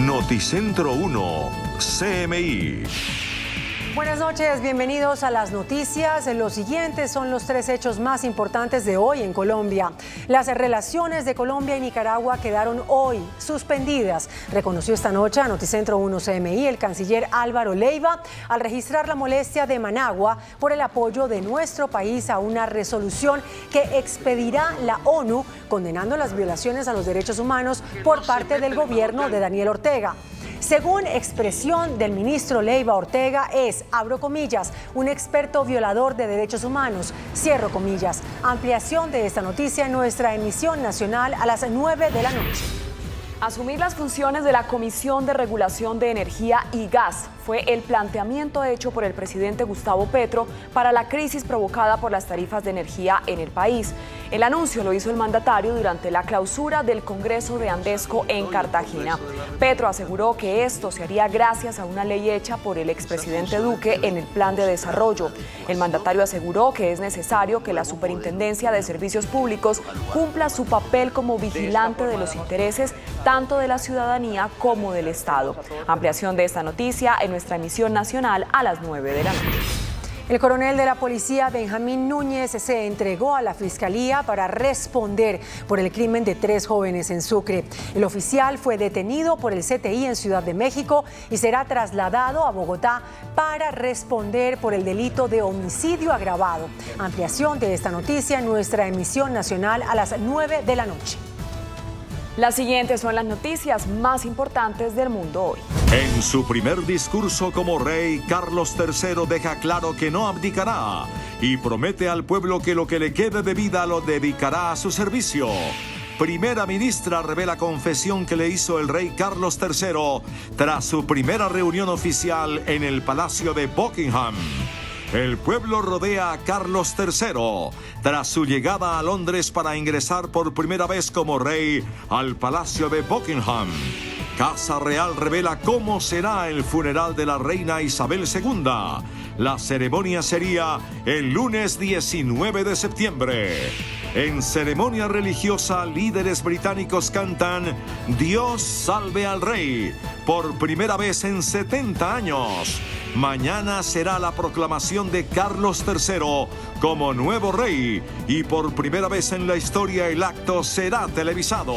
Noticentro 1, CMI. Buenas noches, bienvenidos a las noticias. Los siguientes son los tres hechos más importantes de hoy en Colombia. Las relaciones de Colombia y Nicaragua quedaron hoy suspendidas. Reconoció esta noche a Noticentro 1 CMI el canciller Álvaro Leiva al registrar la molestia de Managua por el apoyo de nuestro país a una resolución que expedirá la ONU condenando las violaciones a los derechos humanos por parte del gobierno de Daniel Ortega. Según expresión del ministro Leiva, Ortega es, abro comillas, un experto violador de derechos humanos, cierro comillas. Ampliación de esta noticia en nuestra emisión nacional a las 9 de la noche. Asumir las funciones de la Comisión de Regulación de Energía y Gas fue el planteamiento hecho por el presidente Gustavo Petro para la crisis provocada por las tarifas de energía en el país. El anuncio lo hizo el mandatario durante la clausura del Congreso de Andesco en Cartagena. Petro aseguró que esto se haría gracias a una ley hecha por el expresidente Duque en el Plan de Desarrollo. El mandatario aseguró que es necesario que la Superintendencia de Servicios Públicos cumpla su papel como vigilante de los intereses tanto de la ciudadanía como del Estado. Ampliación de esta noticia en nuestra emisión nacional a las 9 de la noche. El coronel de la policía, Benjamín Núñez, se entregó a la Fiscalía para responder por el crimen de 3 jóvenes en Sucre. El oficial fue detenido por el CTI en Ciudad de México y será trasladado a Bogotá para responder por el delito de homicidio agravado. Ampliación de esta noticia en nuestra emisión nacional a las 9 de la noche. Las siguientes son las noticias más importantes del mundo hoy. En su primer discurso como rey, Carlos III deja claro que no abdicará y promete al pueblo que lo que le quede de vida lo dedicará a su servicio. Primera ministra revela confesión que le hizo el rey Carlos III tras su primera reunión oficial en el Palacio de Buckingham. El pueblo rodea a Carlos III tras su llegada a Londres para ingresar por primera vez como rey al Palacio de Buckingham. Casa Real revela cómo será el funeral de la reina Isabel II. La ceremonia sería el lunes 19 de septiembre. En ceremonia religiosa, líderes británicos cantan Dios salve al rey por primera vez en 70 años. Mañana será la proclamación de Carlos III como nuevo rey y por primera vez en la historia el acto será televisado.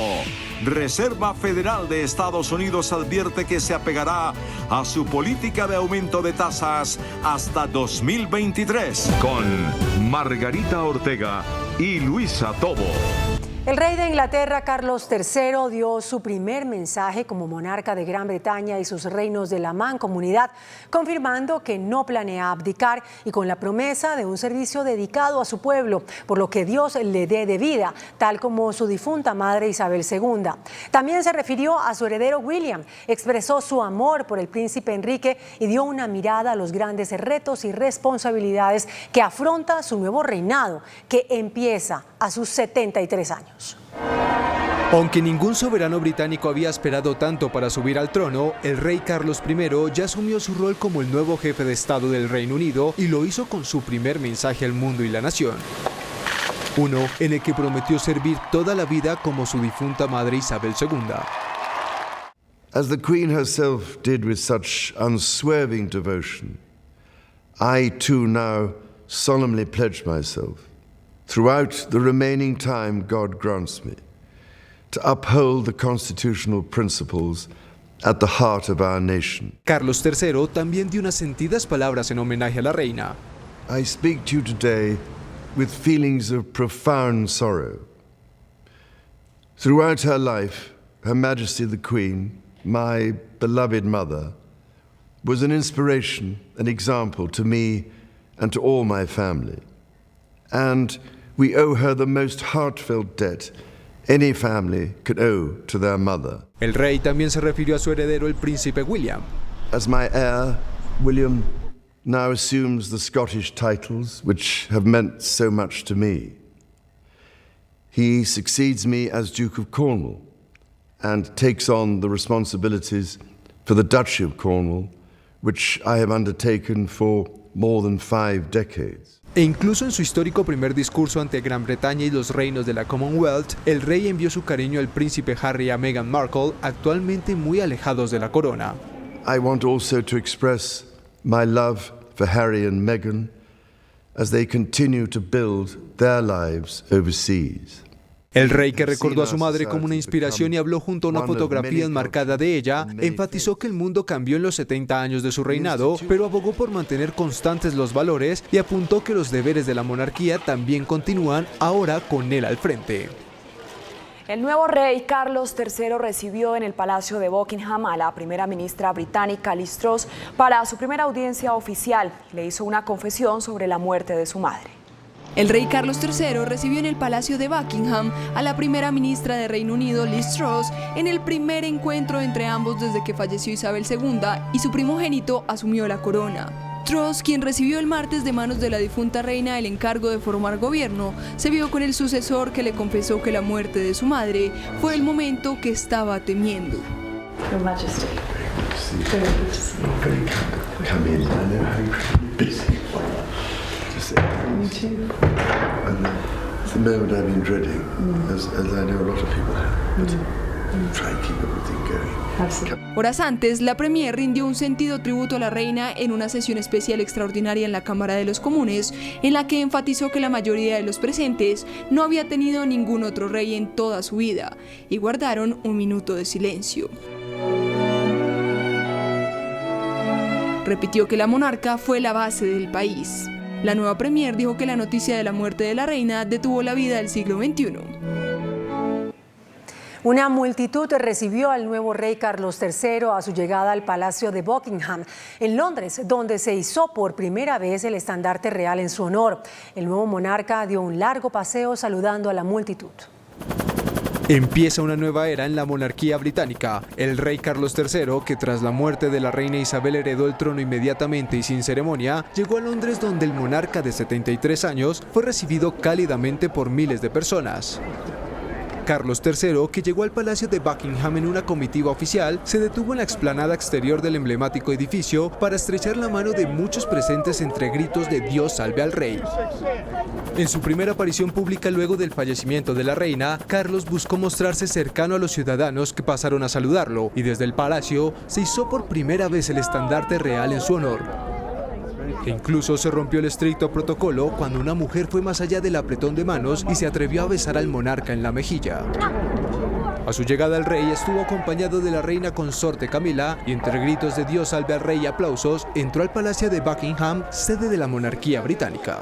Reserva Federal de Estados Unidos advierte que se apegará a su política de aumento de tasas hasta 2023. Con Margarita Ortega y Luisa Tobo. El rey de Inglaterra, Carlos III, dio su primer mensaje como monarca de Gran Bretaña y sus reinos de la Mancomunidad, confirmando que no planea abdicar y con la promesa de un servicio dedicado a su pueblo, por lo que Dios le dé de vida, tal como su difunta madre Isabel II. También se refirió a su heredero William, expresó su amor por el príncipe Enrique y dio una mirada a los grandes retos y responsabilidades que afronta su nuevo reinado, que empieza a sus 73 años. Aunque ningún soberano británico había esperado tanto para subir al trono, el rey Carlos I ya asumió su rol como el nuevo jefe de Estado del Reino Unido y lo hizo con su primer mensaje al mundo y la nación. Uno en el que prometió servir toda la vida como su difunta madre Isabel II. As the Queen herself did with such unswerving devotion, I too now solemnly pledge myself, throughout the remaining time God grants me, to uphold the constitutional principles at the heart of our nation. Carlos III también dio unas sentidas palabras en homenaje a la reina. I speak to you today with feelings of profound sorrow. Throughout her life, Her Majesty the Queen, my beloved mother, was an inspiration, an example to me and to all my family. And we owe her the most heartfelt debt any family could owe to their mother. El rey también se refirió a su heredero, el príncipe William. As my heir, William now assumes the Scottish titles which have meant so much to me. He succeeds me as Duke of Cornwall and takes on the responsibilities for the Duchy of Cornwall, which I have undertaken for more than 5 decades. E incluso en su histórico primer discurso ante Gran Bretaña y los reinos de la Commonwealth, el rey envió su cariño al príncipe Harry y a Meghan Markle, actualmente muy alejados de la corona. I want also to express my love for Harry and Meghan as they continue to build their lives overseas. El rey, que recordó a su madre como una inspiración y habló junto a una fotografía enmarcada de ella, enfatizó que el mundo cambió en los 70 años de su reinado, pero abogó por mantener constantes los valores y apuntó que los deberes de la monarquía también continúan ahora con él al frente. El nuevo rey Carlos III recibió en el Palacio de Buckingham a la primera ministra británica Liz Truss para su primera audiencia oficial. Le hizo una confesión sobre la muerte de su madre. El rey Carlos III recibió en el Palacio de Buckingham a la primera ministra de Reino Unido, Liz Truss, en el primer encuentro entre ambos desde que falleció Isabel II y su primogénito asumió la corona. Truss, quien recibió el martes de manos de la difunta reina el encargo de formar gobierno, se vio con el sucesor que le confesó que la muerte de su madre fue el momento que estaba temiendo. Your Majesty. Me too. It's the moment I've been dreading, as I know a lot of people have. But try and keep everything going. Absolutely. Horas antes, la premier rindió un sentido tributo a la reina en una sesión especial extraordinaria en la Cámara de los Comunes, en la que enfatizó que la mayoría de los presentes no había tenido ningún otro rey en toda su vida, y guardaron un minuto de silencio. Repitió que la monarca fue la base del país. La nueva premier dijo que la noticia de la muerte de la reina detuvo la vida del siglo XXI. Una multitud recibió al nuevo rey Carlos III a su llegada al Palacio de Buckingham, en Londres, donde se izó por primera vez el estandarte real en su honor. El nuevo monarca dio un largo paseo saludando a la multitud. Empieza una nueva era en la monarquía británica. El rey Carlos III, que tras la muerte de la reina Isabel heredó el trono inmediatamente y sin ceremonia, llegó a Londres, donde el monarca de 73 años fue recibido cálidamente por miles de personas. Carlos III, que llegó al Palacio de Buckingham en una comitiva oficial, se detuvo en la explanada exterior del emblemático edificio para estrechar la mano de muchos presentes entre gritos de "Dios salve al rey". En su primera aparición pública luego del fallecimiento de la reina, Carlos buscó mostrarse cercano a los ciudadanos que pasaron a saludarlo, y desde el palacio se izó por primera vez el estandarte real en su honor. E incluso se rompió el estricto protocolo cuando una mujer fue más allá del apretón de manos y se atrevió a besar al monarca en la mejilla. A su llegada el rey estuvo acompañado de la reina consorte Camila y entre gritos de "Dios salve al rey" y aplausos, entró al Palacio de Buckingham, sede de la monarquía británica.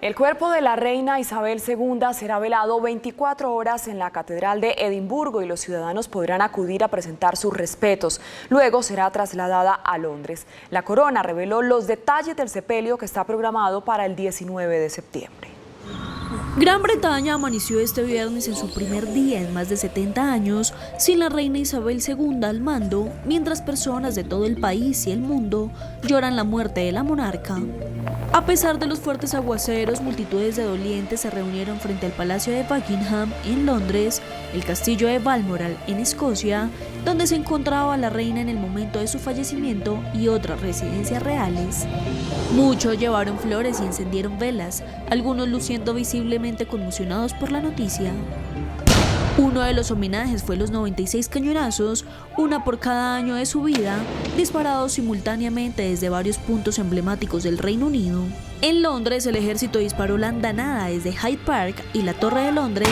El cuerpo de la reina Isabel II será velado 24 horas en la Catedral de Edimburgo y los ciudadanos podrán acudir a presentar sus respetos. Luego será trasladada a Londres. La corona reveló los detalles del sepelio que está programado para el 19 de septiembre. Gran Bretaña amaneció este viernes en su primer día en más de 70 años sin la reina Isabel II al mando, mientras personas de todo el país y el mundo lloran la muerte de la monarca. A pesar de los fuertes aguaceros, multitudes de dolientes se reunieron frente al Palacio de Buckingham en Londres, el castillo de Balmoral en Escocia, donde se encontraba la reina en el momento de su fallecimiento, y otras residencias reales. Muchos llevaron flores y encendieron velas, algunos luciendo visiblemente conmocionados por la noticia. Uno de los homenajes fue los 96 cañonazos, una por cada año de su vida, disparados simultáneamente desde varios puntos emblemáticos del Reino Unido. En Londres, el ejército disparó la andanada desde Hyde Park y la Torre de Londres,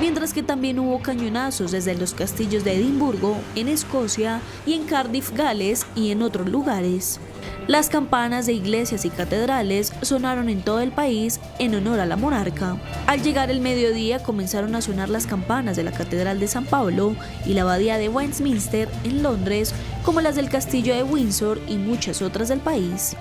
mientras que también hubo cañonazos desde los castillos de Edimburgo, en Escocia, y en Cardiff, Gales, y en otros lugares. Las campanas de iglesias y catedrales sonaron en todo el país en honor a la monarca. Al llegar el mediodía comenzaron a sonar las campanas de la Catedral de San Pablo y la Abadía de Westminster en Londres, como las del Castillo de Windsor y muchas otras del país.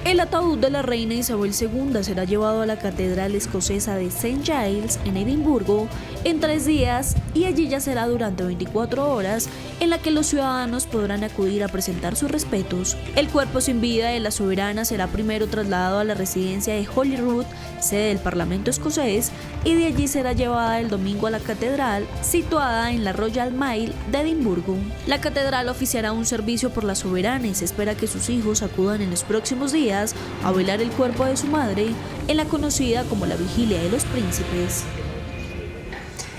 El ataúd de la reina Isabel II será llevado a la Catedral Escocesa de St. Giles en Edimburgo en 3 días y allí yacerá durante 24 horas, en la que los ciudadanos podrán acudir a presentar sus respetos. El cuerpo sin vida de la soberana será primero trasladado a la residencia de Holyrood, sede del Parlamento escocés, y de allí será llevada el domingo a la catedral, situada en la Royal Mile de Edimburgo. La catedral oficiará un servicio por la soberana y se espera que sus hijos acudan en los próximos días días a velar el cuerpo de su madre en la conocida como la Vigilia de los Príncipes.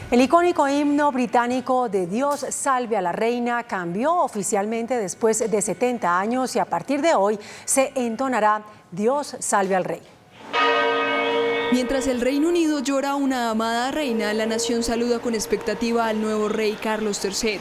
El icónico himno británico de Dios salve a la reina cambió oficialmente después de 70 años y a partir de hoy se entonará Dios salve al rey. Mientras el Reino Unido llora a una amada reina, la nación saluda con expectativa al nuevo rey Carlos III.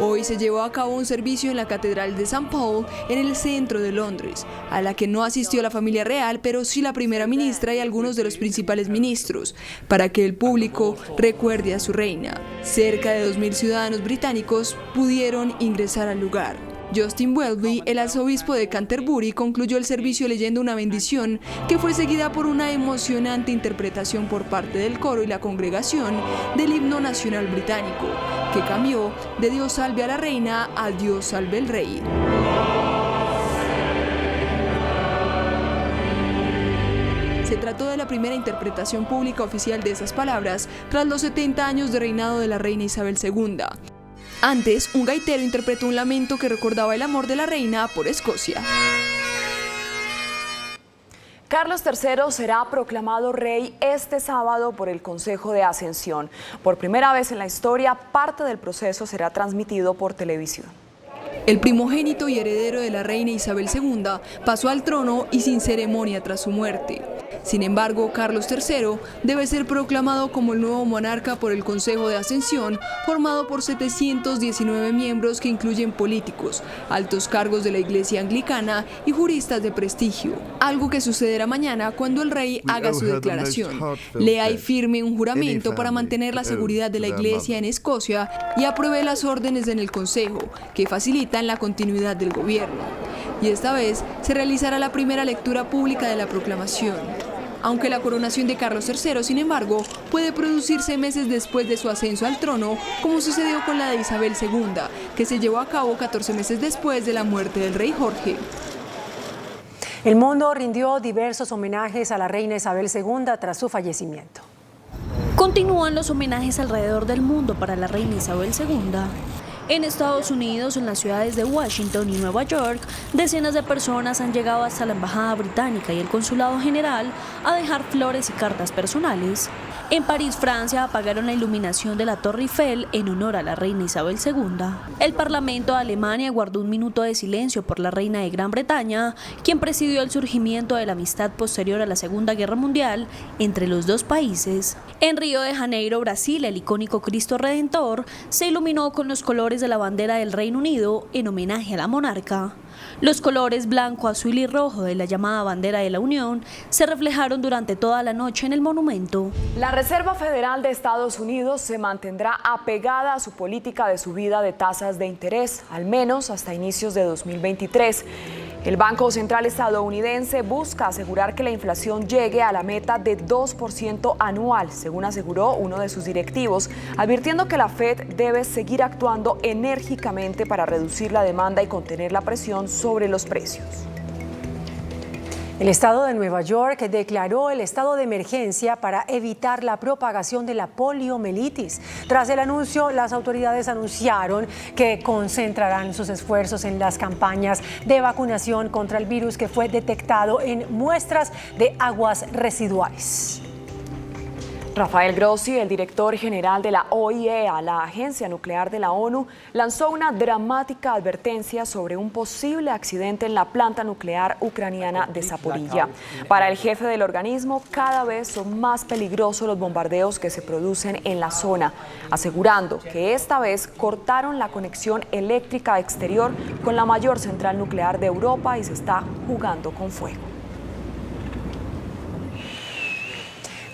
Hoy se llevó a cabo un servicio en la Catedral de St. Paul, en el centro de Londres, a la que no asistió la familia real, pero sí la primera ministra y algunos de los principales ministros, para que el público recuerde a su reina. Cerca de 2.000 ciudadanos británicos pudieron ingresar al lugar. Justin Welby, el arzobispo de Canterbury, concluyó el servicio leyendo una bendición que fue seguida por una emocionante interpretación por parte del coro y la congregación del himno nacional británico, que cambió de Dios salve a la reina a Dios salve el rey. Se trató de la primera interpretación pública oficial de esas palabras tras los 70 años de reinado de la reina Isabel II. Antes, un gaitero interpretó un lamento que recordaba el amor de la reina por Escocia. Carlos III será proclamado rey este sábado por el Consejo de Ascensión. Por primera vez en la historia, parte del proceso será transmitido por televisión. El primogénito y heredero de la reina Isabel II pasó al trono y sin ceremonia tras su muerte. Sin embargo, Carlos III debe ser proclamado como el nuevo monarca por el Consejo de Ascensión, formado por 719 miembros que incluyen políticos, altos cargos de la Iglesia Anglicana y juristas de prestigio. Algo que sucederá mañana cuando el rey haga su declaración, lea y firme un juramento para mantener la seguridad de la Iglesia en Escocia y apruebe las órdenes en el Consejo, que facilitan la continuidad del gobierno. Y esta vez se realizará la primera lectura pública de la proclamación. Aunque la coronación de Carlos III, sin embargo, puede producirse meses después de su ascenso al trono, como sucedió con la de Isabel II, que se llevó a cabo 14 meses después de la muerte del rey Jorge. El mundo rindió diversos homenajes a la reina Isabel II tras su fallecimiento. Continúan los homenajes alrededor del mundo para la reina Isabel II. En Estados Unidos, en las ciudades de Washington y Nueva York, decenas de personas han llegado hasta la Embajada Británica y el Consulado General a dejar flores y cartas personales. En París, Francia, apagaron la iluminación de la Torre Eiffel en honor a la reina Isabel II. El Parlamento de Alemania guardó un minuto de silencio por la reina de Gran Bretaña, quien presidió el surgimiento de la amistad posterior a la Segunda Guerra Mundial entre los dos países. En Río de Janeiro, Brasil, el icónico Cristo Redentor se iluminó con los colores de la bandera del Reino Unido en homenaje a la monarca. Los colores blanco, azul y rojo de la llamada bandera de la Unión se reflejaron durante toda la noche en el monumento. La Reserva Federal de Estados Unidos se mantendrá apegada a su política de subida de tasas de interés, al menos hasta inicios de 2023. El Banco Central estadounidense busca asegurar que la inflación llegue a la meta de 2% anual, según aseguró uno de sus directivos, advirtiendo que la Fed debe seguir actuando enérgicamente para reducir la demanda y contener la presión sobre los precios. El estado de Nueva York declaró el estado de emergencia para evitar la propagación de la poliomielitis. Tras el anuncio, las autoridades anunciaron que concentrarán sus esfuerzos en las campañas de vacunación contra el virus que fue detectado en muestras de aguas residuales. Rafael Grossi, el director general de la OIEA, la Agencia Nuclear de la ONU, lanzó una dramática advertencia sobre un posible accidente en la planta nuclear ucraniana de Zaporilla. Para el jefe del organismo, cada vez son más peligrosos los bombardeos que se producen en la zona, asegurando que esta vez cortaron la conexión eléctrica exterior con la mayor central nuclear de Europa y se está jugando con fuego.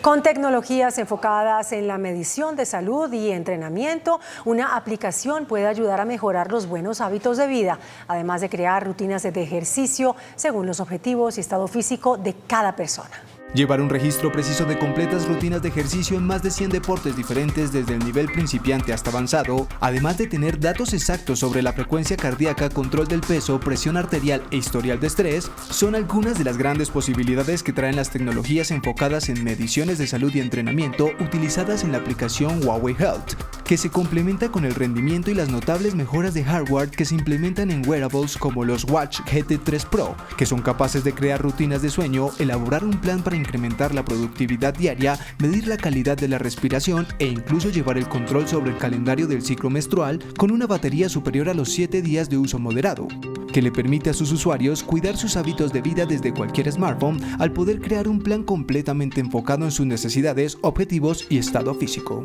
Con tecnologías enfocadas en la medición de salud y entrenamiento, una aplicación puede ayudar a mejorar los buenos hábitos de vida, además de crear rutinas de ejercicio según los objetivos y estado físico de cada persona. Llevar un registro preciso de completas rutinas de ejercicio en más de 100 deportes diferentes desde el nivel principiante hasta avanzado, además de tener datos exactos sobre la frecuencia cardíaca, control del peso, presión arterial e historial de estrés, son algunas de las grandes posibilidades que traen las tecnologías enfocadas en mediciones de salud y entrenamiento utilizadas en la aplicación Huawei Health, que se complementa con el rendimiento y las notables mejoras de hardware que se implementan en wearables como los Watch GT3 Pro, que son capaces de crear rutinas de sueño, elaborar un plan para incrementar la productividad diaria, medir la calidad de la respiración e incluso llevar el control sobre el calendario del ciclo menstrual con una batería superior a los 7 días de uso moderado, que le permite a sus usuarios cuidar sus hábitos de vida desde cualquier smartphone al poder crear un plan completamente enfocado en sus necesidades, objetivos y estado físico.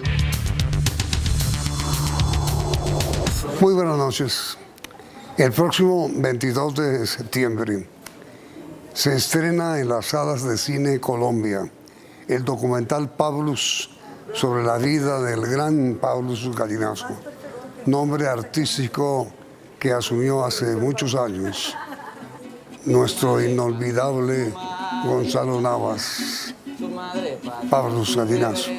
Muy buenas noches. El próximo 22 de septiembre se estrena en las salas de cine Colombia el documental Pavlus sobre la vida del gran Pavlus Gallinazo, nombre artístico que asumió hace muchos años nuestro inolvidable Gonzalo Navas, Pavlus Gallinazo.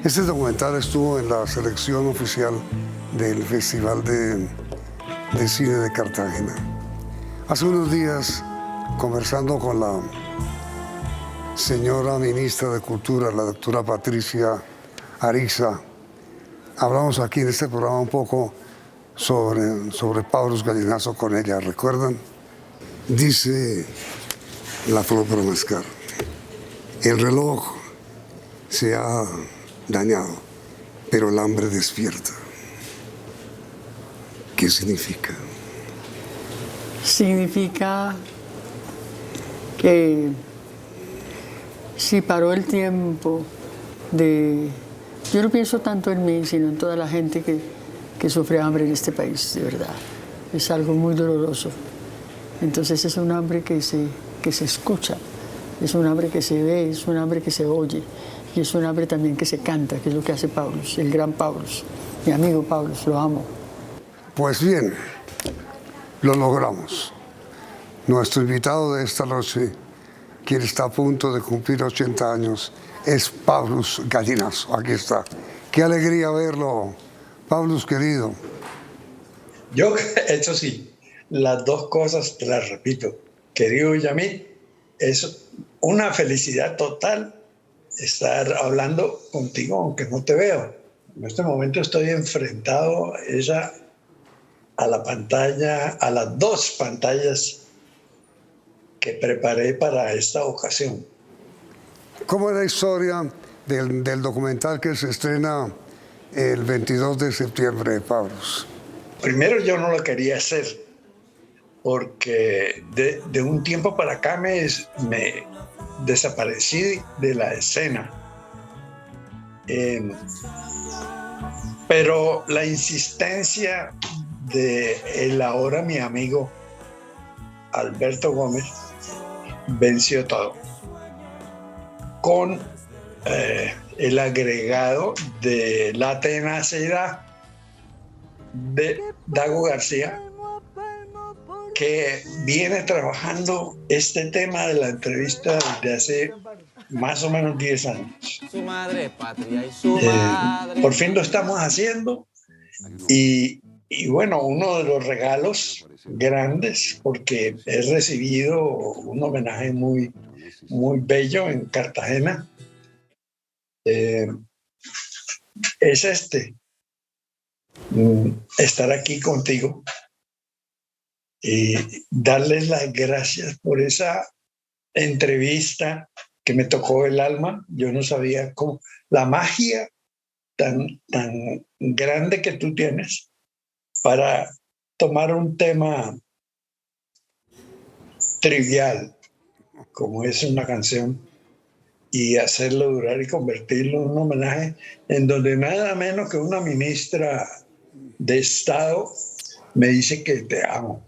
Este documental estuvo en la selección oficial del Festival de Cine de Cartagena. Hace unos días, conversando con la señora ministra de Cultura, la doctora Patricia Ariza, hablamos aquí en este programa un poco sobre Pavlus Gallinazo con ella. ¿Recuerdan? Dice la flor para mascar: el reloj se ha dañado, pero el hambre despierta. ¿Qué significa? Significa que si paró el tiempo de... Yo no pienso tanto en mí, sino en toda la gente que sufre hambre en este país, de verdad. Es algo muy doloroso. Entonces es un hambre que se escucha, es un hambre que se ve, es un hambre que se oye, y es un hambre también que se canta, que es lo que hace Pavlus, el gran Pavlus, mi amigo Pavlus, lo amo. Pues bien, lo logramos. Nuestro invitado de esta noche, quien está a punto de cumplir 80 años, es Pavlus Gallinazo. Aquí está. Qué alegría verlo, Pavlus querido. Yo, eso sí, las dos cosas te las repito. Querido Yamit, es una felicidad total estar hablando contigo, aunque no te veo. En este momento estoy enfrentado a la pantalla, a las dos pantallas que preparé para esta ocasión. ¿Cómo es la historia del documental que se estrena el 22 de septiembre, Pavlus? Primero, yo no lo quería hacer porque de un tiempo para acá me desaparecí de la escena. Pero la insistencia de el ahora mi amigo Alberto Gómez venció todo, con el agregado de la tenacidad de Dago García, que viene trabajando este tema de la entrevista desde hace más o menos 10 años. Su madre es patria y su madre. Por fin lo estamos haciendo y bueno, uno de los regalos grandes, porque he recibido un homenaje muy, muy bello en Cartagena, es estar aquí contigo y darles las gracias por esa entrevista que me tocó el alma. Yo no sabía cómo, la magia tan grande que tú tienes para tomar un tema trivial, como es una canción, y hacerlo durar y convertirlo en un homenaje en donde nada menos que una ministra de Estado me dice que te amo.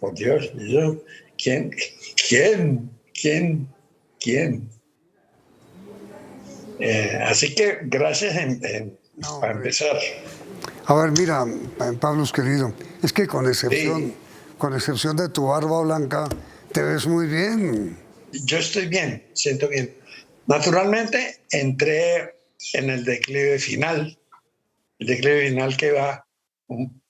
Por Dios, yo, ¿quién? Así que gracias para empezar. A ver, mira, Pavlus querido, es que con excepción de tu barba blanca, te ves muy bien. Yo estoy bien, siento bien. Naturalmente entré en el declive final que va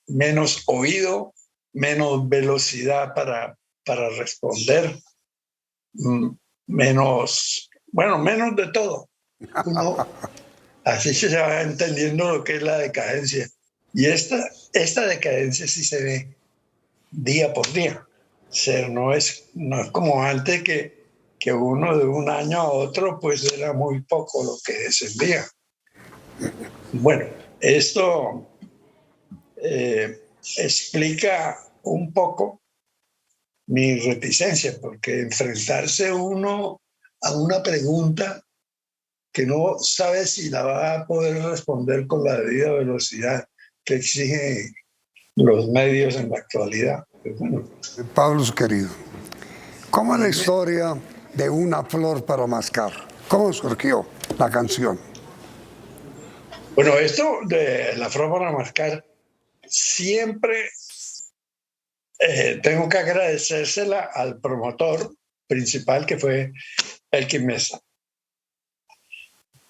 menos oído, menos velocidad para responder, menos de todo. Así se va entendiendo lo que es la decadencia. Y esta decadencia sí se ve día por día. O sea, no es como antes que uno de un año a otro pues era muy poco lo que descendía. Bueno, esto explica un poco mi reticencia, porque enfrentarse uno a una pregunta que no sabe si la va a poder responder con la debida velocidad que exigen los medios en la actualidad. Pues bueno. Pablo, querido, ¿cómo es la historia de Una flor para mascar? ¿Cómo surgió la canción? Bueno, esto de La flor para mascar, siempre tengo que agradecérsela al promotor principal, que fue Elkin Mesa.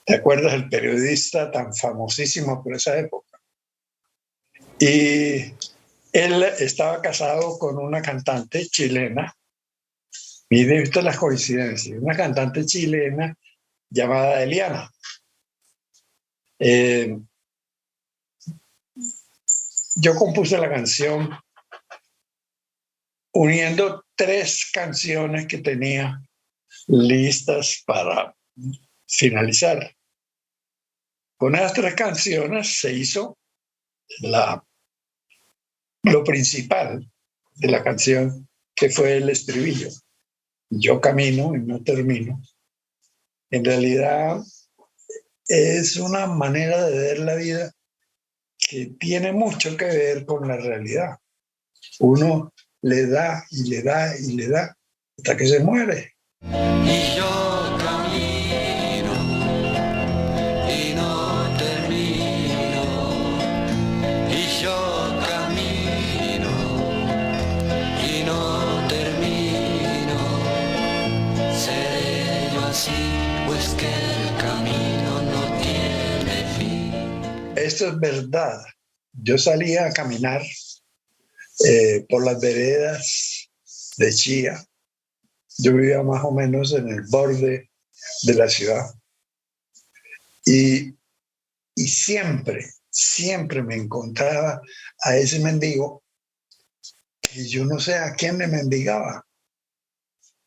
¿Te acuerdas? El periodista tan famosísimo por esa época. Y él estaba casado con una cantante chilena. Mire usted las coincidencias. Una cantante chilena llamada Eliana. Yo compuse la canción uniendo 3 canciones que tenía listas para finalizar. Con esas 3 canciones se hizo lo principal de la canción, que fue el estribillo. Yo camino y no termino. En realidad es una manera de ver la vida que tiene mucho que ver con la realidad. Uno le da y le da y le da hasta que se muere. Y yo camino y no termino. Y yo camino y no termino. ¿Seré yo así o es que el camino no tiene fin? Esto es verdad. Yo salía a caminar por las veredas de Chía. Yo vivía más o menos en el borde de la ciudad. Y siempre me encontraba a ese mendigo que yo no sé a quién le mendigaba.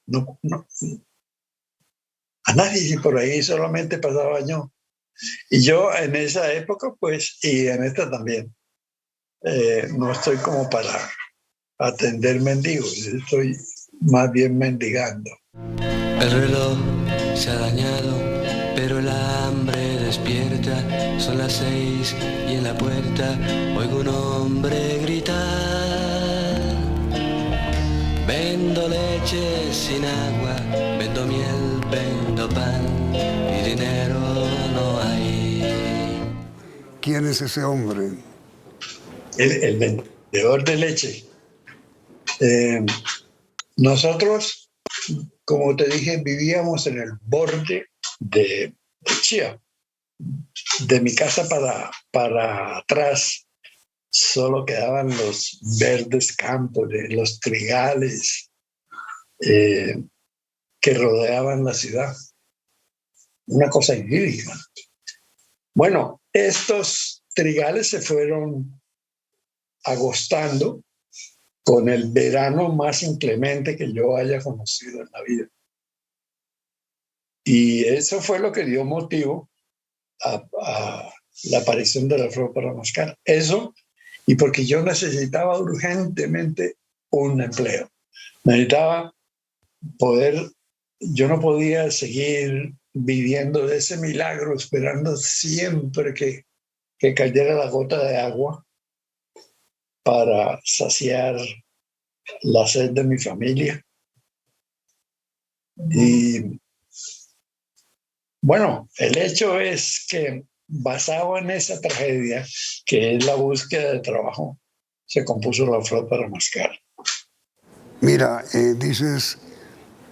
No, a nadie, por ahí solamente pasaba yo. Y yo en esa época, pues, y en esta también, no estoy como para atender mendigos, estoy más bien mendigando. El reloj se ha dañado, pero el hambre despierta. Son las 6 y en la puerta oigo un hombre gritar: vendo leche sin agua, vendo miel, vendo pan y dinero no hay. ¿Quién es ese hombre? El vendedor de leche. Nosotros, como te dije, vivíamos en el borde de Chía. De mi casa para atrás solo quedaban los verdes campos, los trigales que rodeaban la ciudad. Una cosa idílica. Bueno, estos trigales se fueron agostando con el verano más inclemente que yo haya conocido en la vida. Y eso fue lo que dio motivo a la aparición de La flor para mascar. Eso, y porque yo necesitaba urgentemente un empleo. Necesitaba yo no podía seguir viviendo de ese milagro, esperando siempre que cayera la gota de agua para saciar la sed de mi familia. Y bueno, el hecho es que basado en esa tragedia, que es la búsqueda de trabajo, se compuso La flor para mascar. Mira, dices,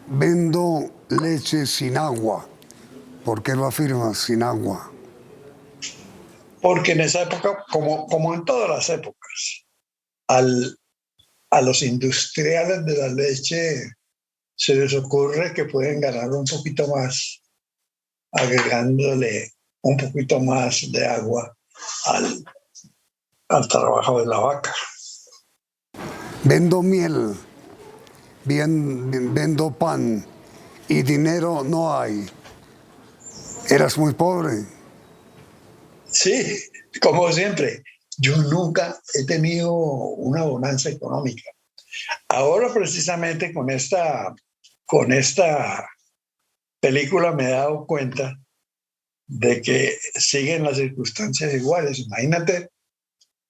vendo leche sin agua. ¿Por qué lo afirmas, sin agua? Porque en esa época, como en todas las épocas, a los industriales de la leche se les ocurre que pueden ganar un poquito más agregándole un poquito más de agua al trabajo de la vaca. Vendo miel, vendo pan y dinero no hay. ¿Eras muy pobre? Sí, como siempre. Yo nunca he tenido una bonanza económica. Ahora precisamente con esta película me he dado cuenta de que siguen las circunstancias iguales. Imagínate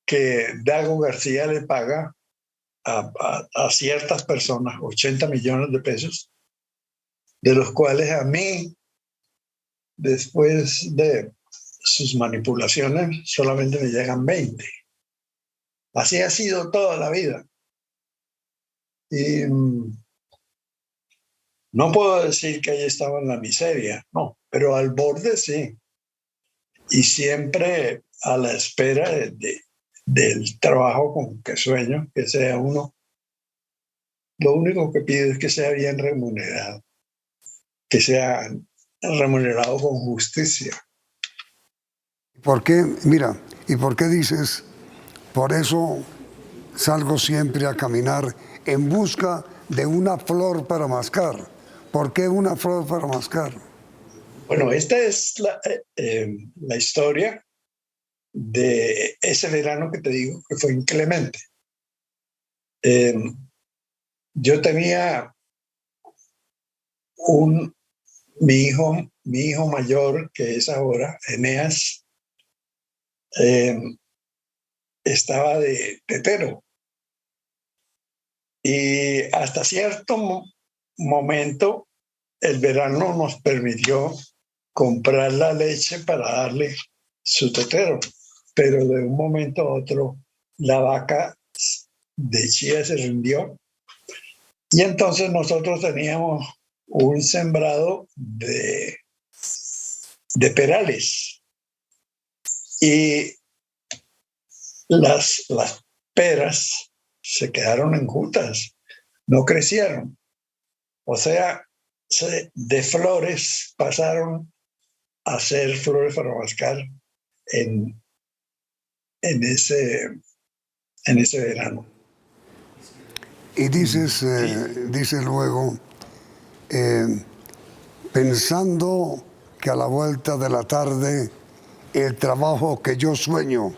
que Dago García le paga a ciertas personas 80 millones de pesos, de los cuales a mí, después de sus manipulaciones, solamente me llegan 20. Así ha sido toda la vida. Y no puedo decir que haya estado en la miseria, no, pero al borde sí. Y siempre a la espera del trabajo con que sueño, que sea uno. Lo único que pido es que sea bien remunerado, que sea remunerado con justicia. ¿Por qué? Mira, ¿y por qué dices, por eso salgo siempre a caminar en busca de una flor para mascar? ¿Por qué una flor para mascar? Bueno, esta es la historia de ese verano que te digo que fue inclemente. Yo tenía mi hijo mayor, que es ahora, Eneas, estaba de tetero. Y hasta cierto momento el verano nos permitió comprar la leche para darle su tetero, pero de un momento a otro la vaca de chía se rindió y entonces nosotros teníamos un sembrado de perales y las peras se quedaron enjutas, no crecieron. O sea, de flores pasaron a ser flores para mascar en ese verano. Y dices luego, pensando que a la vuelta de la tarde el trabajo que yo sueño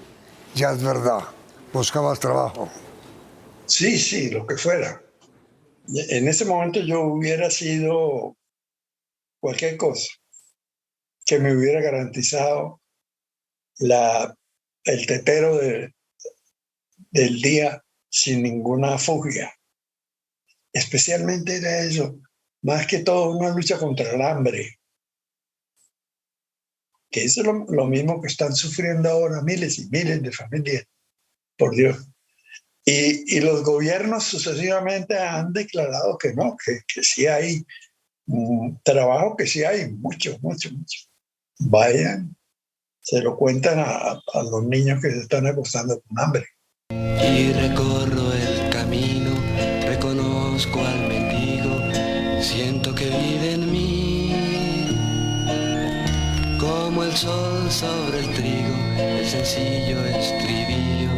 ya es verdad. ¿Buscabas trabajo? Sí, lo que fuera. En ese momento yo hubiera sido cualquier cosa que me hubiera garantizado el tetero del día sin ninguna fugia. Especialmente era eso, más que todo una lucha contra el hambre, que es lo mismo que están sufriendo ahora miles y miles de familias, por Dios. Y los gobiernos sucesivamente han declarado que no, que sí hay trabajo, que sí hay mucho. Vayan, se lo cuentan a los niños que se están acostando con hambre. Y recorro el camino, reconozco al mendigo, siento que vive en mí, como el sol sobre el trigo, el sencillo estribillo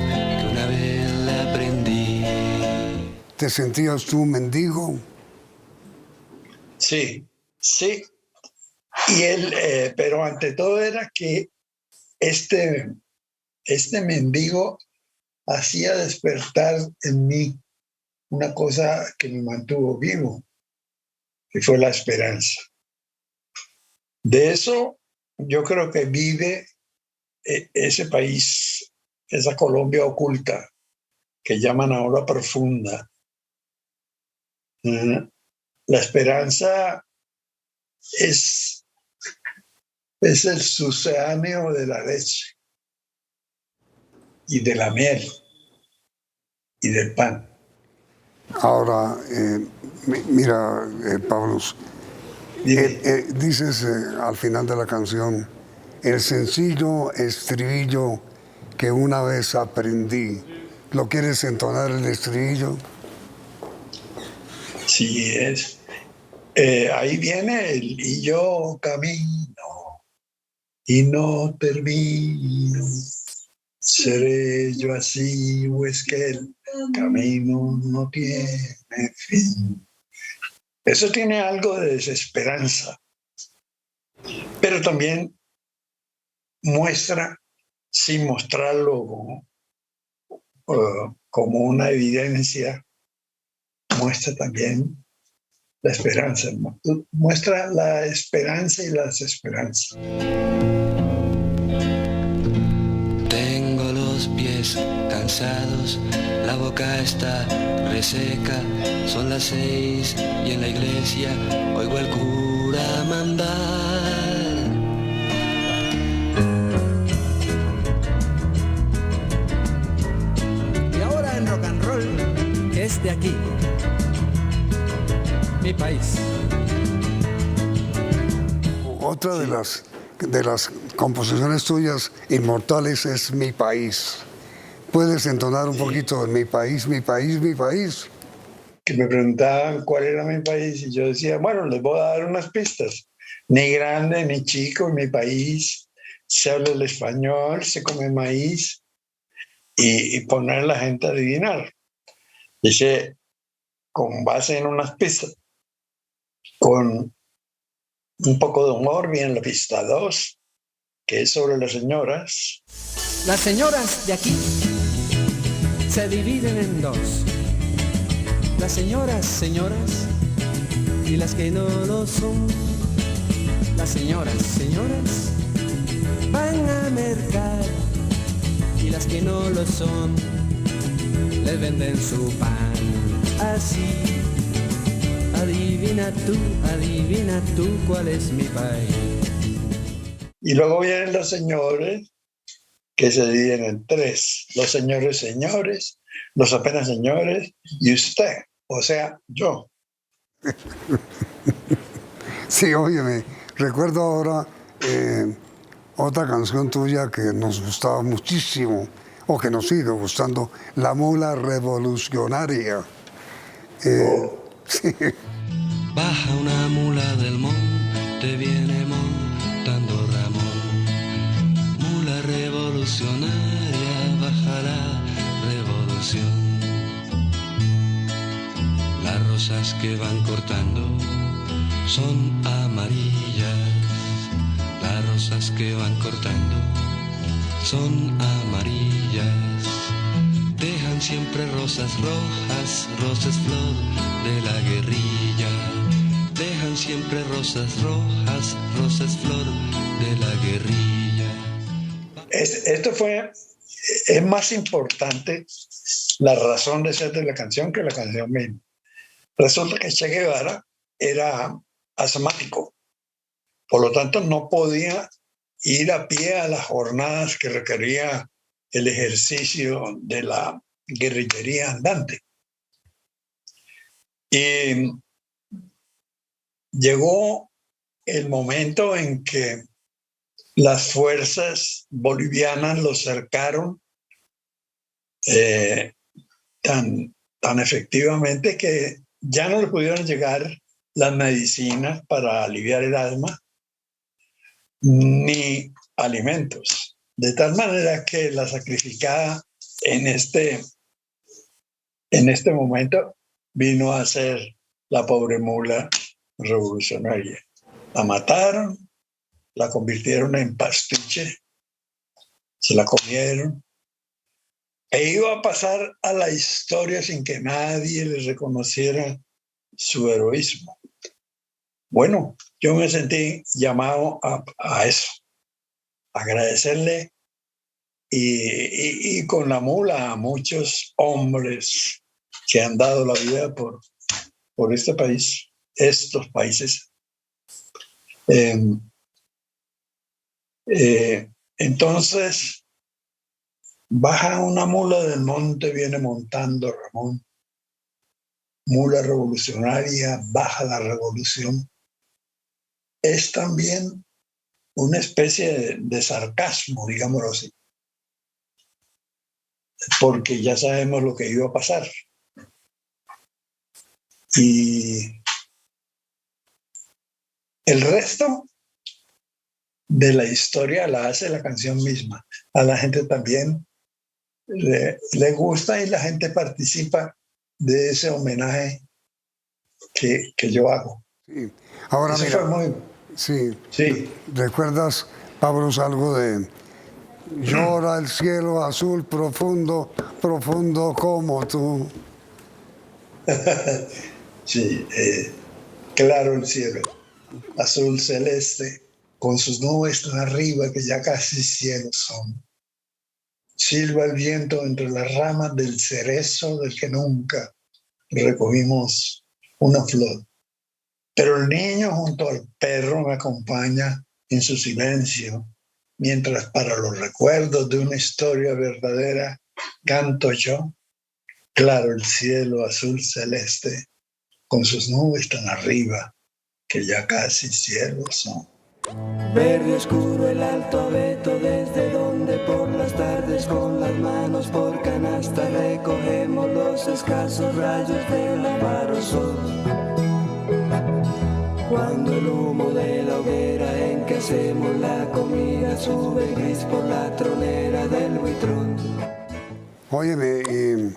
que una vez le aprendí. ¿Te sentías tú mendigo? Sí. Y pero ante todo era que este mendigo hacía despertar en mí una cosa que me mantuvo vivo, que fue la esperanza. De eso yo creo que vive ese país, esa Colombia oculta, que llaman ahora profunda. La esperanza es el sucedáneo de la leche y de la miel y del pan. Ahora, mira, Pablos, dices al final de la canción, el sencillo estribillo que una vez aprendí. ¿Lo quieres entonar el estribillo? Sí, ahí viene el y yo camino y no termino. ¿Seré yo así o es que el camino no tiene fin? Eso tiene algo de desesperanza, pero también muestra, sin mostrarlo como una evidencia, muestra también la esperanza, ¿no? Muestra la esperanza y la desesperanza. Tengo los pies cansados, la boca está reseca, son las 6 y en la iglesia oigo al cura mandar. Y ahora en rock and roll, que es de aquí, mi país. Otra de las composiciones tuyas inmortales es Mi País. ¿Puedes entonar un poquito en Mi País, mi país, mi país? Que me preguntaban cuál era mi país y yo decía, bueno, les voy a dar unas pistas. Ni grande ni chico, en mi país se habla el español, se come maíz y poner a la gente a adivinar. Dice, con base en unas pistas, con un poco de humor, viene la pista 2, que es sobre las señoras. Las señoras de aquí se dividen en dos. Las señoras, y las que no lo son. Las señoras, van a mercar, y las que no lo son, les venden su pan. Así, adivina tú cuál es mi país. Y luego vienen los señores, que se dividen en 3. Los señores, los apenas señores y usted, o sea, yo. Sí, óyeme, recuerdo ahora otra canción tuya que nos gustaba muchísimo, o que nos sigue gustando, La Mula Revolucionaria. Sí. Baja una mula del monte, viene montando Ramón. Mula revolucionaria, baja la revolución. Las rosas que van cortando son amarillas. Las rosas que van cortando son amarillas. Dejan siempre rosas rojas, rosas flor de la guerrilla. Dejan siempre rosas rojas, rosas flor de la guerrilla. Esto es más importante la razón de ser de la canción que la canción misma. Resulta que Che Guevara era asmático, por lo tanto no podía ir a pie a las jornadas que requería el ejercicio de la guerrillería andante. Y llegó el momento en que las fuerzas bolivianas lo cercaron tan efectivamente que ya no le pudieron llegar las medicinas para aliviar el asma ni alimentos. De tal manera que la sacrificada en este momento vino a ser la pobre mula revolucionaria. La mataron, la convirtieron en pastiche, se la comieron, e iba a pasar a la historia sin que nadie le reconociera su heroísmo. Bueno, yo me sentí llamado a eso, a agradecerle y con la mula a muchos hombres que han dado la vida por este país, estos países. Entonces, baja una mula del monte, viene montando Ramón. Mula revolucionaria, baja la revolución. Es también una especie de sarcasmo, digámoslo así, porque ya sabemos lo que iba a pasar. Y el resto de la historia la hace la canción misma. A la gente también le gusta y la gente participa de ese homenaje que yo hago. Sí. Ahora Eso mira, fue muy... sí. ¿Recuerdas, Pablo, algo de llora el cielo azul profundo, profundo como tú? Sí, claro el cielo, azul celeste, con sus nubes tan arriba que ya casi cielos son. Silba el viento entre las ramas del cerezo del que nunca recogimos una flor. Pero el niño junto al perro me acompaña en su silencio, mientras para los recuerdos de una historia verdadera canto yo. Claro el cielo azul celeste, con sus nubes tan arriba que ya casi cielos son. Verde oscuro el alto abeto, desde donde por las tardes con las manos por canasta recogemos los escasos rayos del avaro sol. Cuando el humo de la hoguera en que hacemos la comida sube gris por la tronera del buitrón. Óyeme,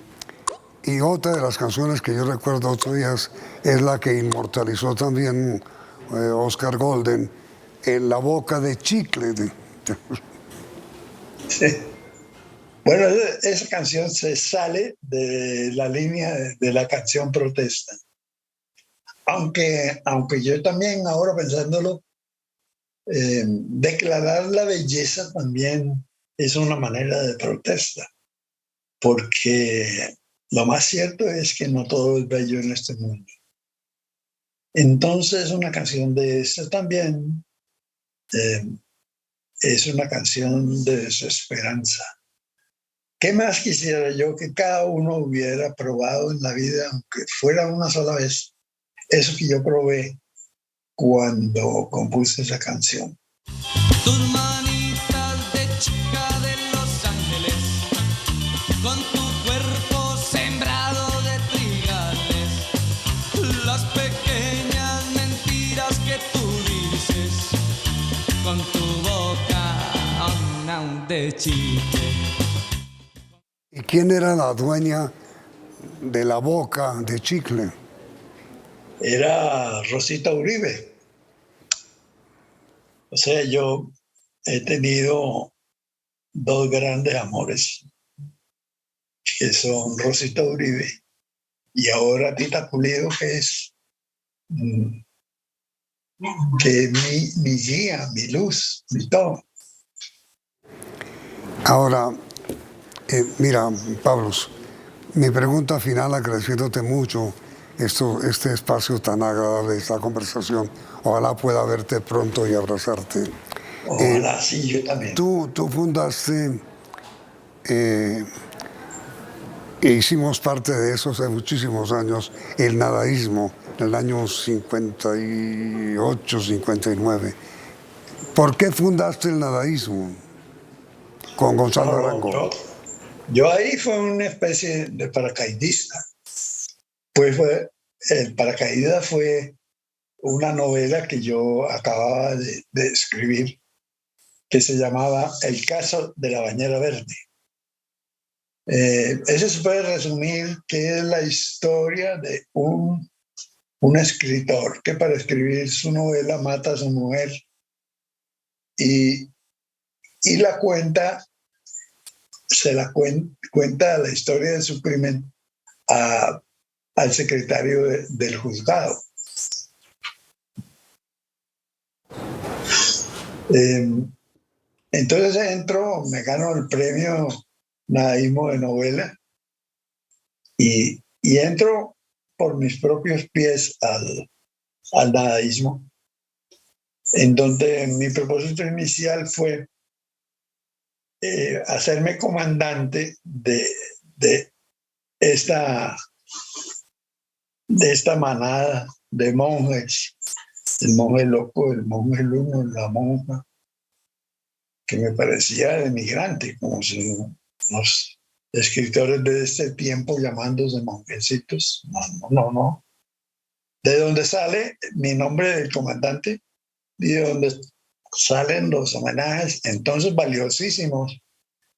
y otra de las canciones que yo recuerdo otros días es la que inmortalizó también Oscar Golden, En la boca de chicle. Sí. Bueno, esa canción se sale de la línea de la canción protesta. Aunque yo también, ahora pensándolo, declarar la belleza también es una manera de protesta. Porque lo más cierto es que no todo es bello en este mundo. Entonces, una canción de esta también es una canción de desesperanza. ¿Qué más quisiera yo que cada uno hubiera probado en la vida, aunque fuera una sola vez, eso que yo probé cuando compuse esa canción? Tus manitas de chica de Los Ángeles, con tu cuerpo sembrado de trigales, las pequeñas mentiras que tú dices, con tu boca de chicle. ¿Y quién era la dueña de la boca de chicle? Era Rosita Uribe. O sea, yo he tenido dos grandes amores, que son Rosita Uribe y ahora Tita Pulido, que es mi guía, mi luz, mi todo. Ahora, mira, Pablo, mi pregunta final, agradeciéndote mucho este espacio tan agradable, esta conversación. Ojalá pueda verte pronto y abrazarte. Ojalá, sí, yo también. Tú fundaste, e hicimos parte de eso hace muchísimos años, el nadaísmo, en el año 58, 59. ¿Por qué fundaste el nadaísmo con Gonzalo Arango? Yo ahí fue una especie de paracaidista. Pues el paracaídas fue una novela que yo acababa de escribir, que se llamaba El caso de la bañera verde. Eso se puede resumir que es la historia de un escritor que para escribir su novela mata a su mujer y la cuenta, cuenta la historia de su crimen al secretario del juzgado. Entonces entro, me gano el premio Nadaísmo de novela y entro por mis propios pies al nadaísmo, en donde mi propósito inicial fue hacerme comandante de esta manada de monjes, el monje loco, el monje luno, la monja, que me parecía de migrante, como si los escritores de este tiempo llamándose monjecitos. No. De donde sale mi nombre del comandante y de donde salen los homenajes, entonces valiosísimos,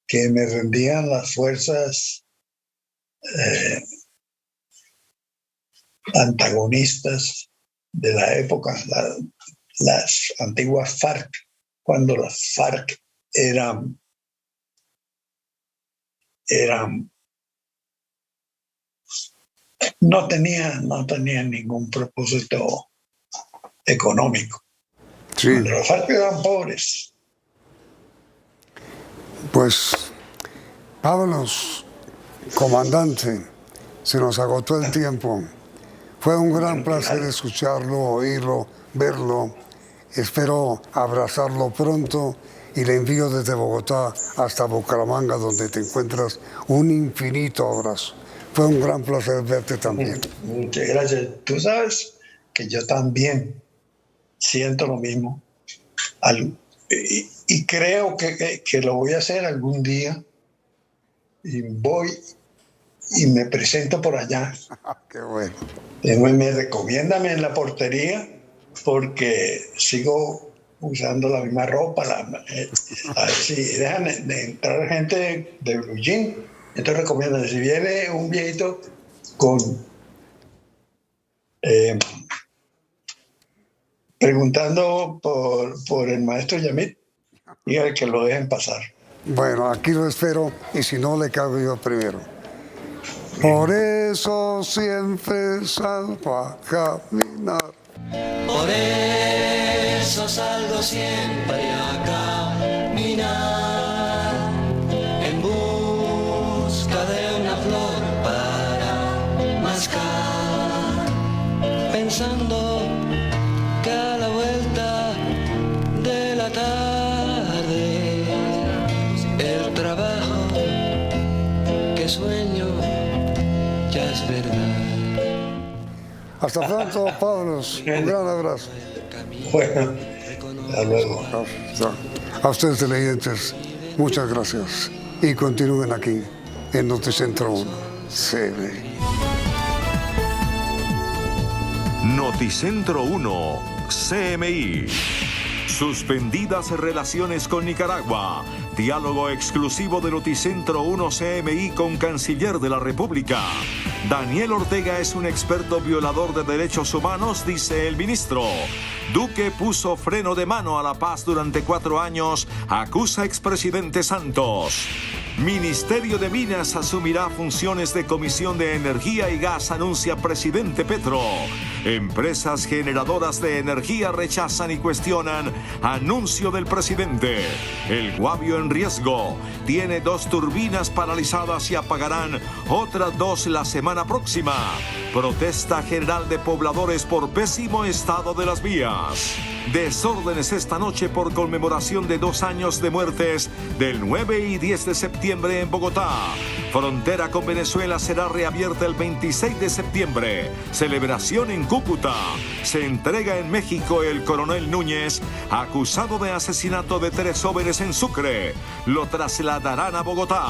que me rendían las fuerzas antagonistas de la época, las antiguas FARC, cuando las FARC eran no tenían ningún propósito económico. Sí. Cuando los FARC eran pobres. Pues, vámonos, comandante, se nos agotó el tiempo. Fue un gran placer escucharlo, oírlo, verlo. Espero abrazarlo pronto y le envío desde Bogotá hasta Bucaramanga, donde te encuentras, un infinito abrazo. Fue un gran placer verte también. Muchas gracias. Tú sabes que yo también siento lo mismo. Y creo que lo voy a hacer algún día. Y voy y me presento por allá. Qué bueno. Me recomiéndame en la portería porque sigo usando la misma ropa. A ver si dejan de entrar gente de blue jean. Entonces recomiendo, si viene un viejito con preguntando por el maestro Yamit, dígale que lo dejen pasar. Bueno, aquí lo espero y si no, le caigo yo primero. Por eso siempre salgo a caminar. Por eso salgo siempre a caminar en busca de una flor para mascar, pensando que a la vuelta de la tarde el trabajo que sueño ya es verdad. Hasta pronto, Pablos. Un gran abrazo. Bueno, hasta luego. A ustedes, televidentes, muchas gracias. Y continúen aquí, en Noticentro 1. CMI. Noticentro 1, CMI. Suspendidas relaciones con Nicaragua. Diálogo exclusivo de Noticentro 1 CMI con Canciller de la República. Daniel Ortega es un experto violador de derechos humanos, dice el ministro. Duque puso freno de mano a la paz durante 4 años, acusa expresidente Santos. Ministerio de Minas asumirá funciones de Comisión de Energía y Gas, anuncia presidente Petro. Empresas generadoras de energía rechazan y cuestionan anuncio del presidente. El Guavio en riesgo. Tiene 2 turbinas paralizadas y apagarán otras 2 la semana próxima. Protesta general de pobladores por pésimo estado de las vías. Desórdenes esta noche por conmemoración de 2 años de muertes del 9 y 10 de septiembre en Bogotá. Frontera con Venezuela será reabierta el 26 de septiembre. Celebración en Cúcuta. Se entrega en México el coronel Núñez, acusado de asesinato de 3 jóvenes en Sucre. Lo trasladarán a Bogotá.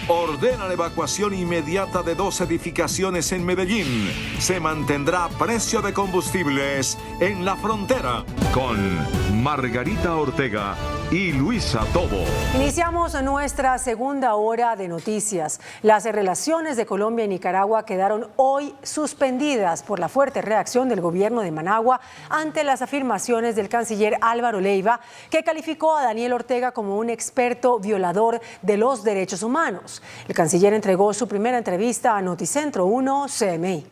Ordena la evacuación inmediata de 2 edificaciones en Medellín. Se mantendrá precio de combustibles en la frontera. Con Margarita Ortega y Luisa Tobo. Iniciamos nuestra segunda hora de noticias. Las relaciones de Colombia y Nicaragua quedaron hoy suspendidas por la fuerte reacción del gobierno de Managua ante las afirmaciones del canciller Álvaro Leiva, que calificó a Daniel Ortega como un experto violador de los derechos humanos. El canciller entregó su primera entrevista a Noticentro 1 CMI.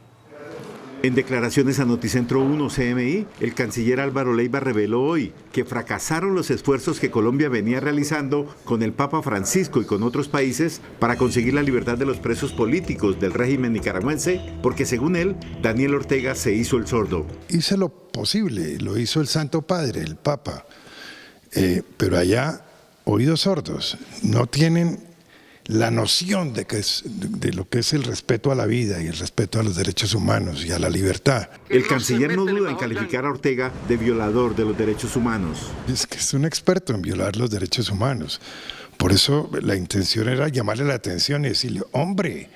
En declaraciones a Noticentro 1 CMI, el canciller Álvaro Leiva reveló hoy que fracasaron los esfuerzos que Colombia venía realizando con el Papa Francisco y con otros países para conseguir la libertad de los presos políticos del régimen nicaragüense, porque según él, Daniel Ortega se hizo el sordo. Hice lo posible, lo hizo el Santo Padre, el Papa, pero allá oídos sordos, no tienen la noción de lo que es el respeto a la vida y el respeto a los derechos humanos y a la libertad. El canciller no duda en calificar a Ortega de violador de los derechos humanos. Es que es un experto en violar los derechos humanos. Por eso la intención era llamarle la atención y decirle, hombre,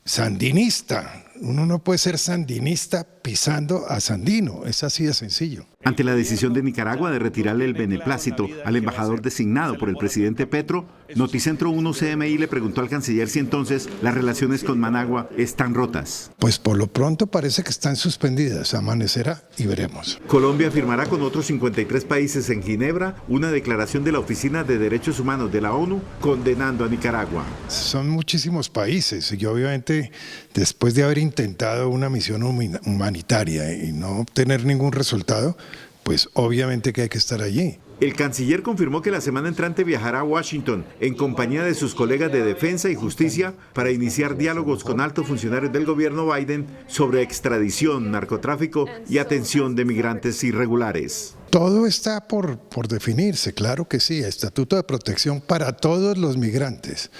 sandinista. Uno no puede ser sandinista pisando a Sandino, es así de sencillo. Ante la decisión de Nicaragua de retirarle el beneplácito al embajador designado por el presidente Petro, Noticentro 1 CMI le preguntó al canciller si entonces las relaciones con Managua están rotas. Pues por lo pronto parece que están suspendidas, amanecerá y veremos. Colombia firmará con otros 53 países en Ginebra una declaración de la Oficina de Derechos Humanos de la ONU condenando a Nicaragua. Son muchísimos países y obviamente después de haber intentado una misión humanitaria y no obtener ningún resultado, pues obviamente que hay que estar allí. El canciller confirmó que la semana entrante viajará a Washington en compañía de sus colegas de Defensa y Justicia para iniciar diálogos con altos funcionarios del gobierno Biden sobre extradición, narcotráfico y atención de migrantes irregulares. Todo está por definirse, claro que sí, estatuto de protección para todos los migrantes,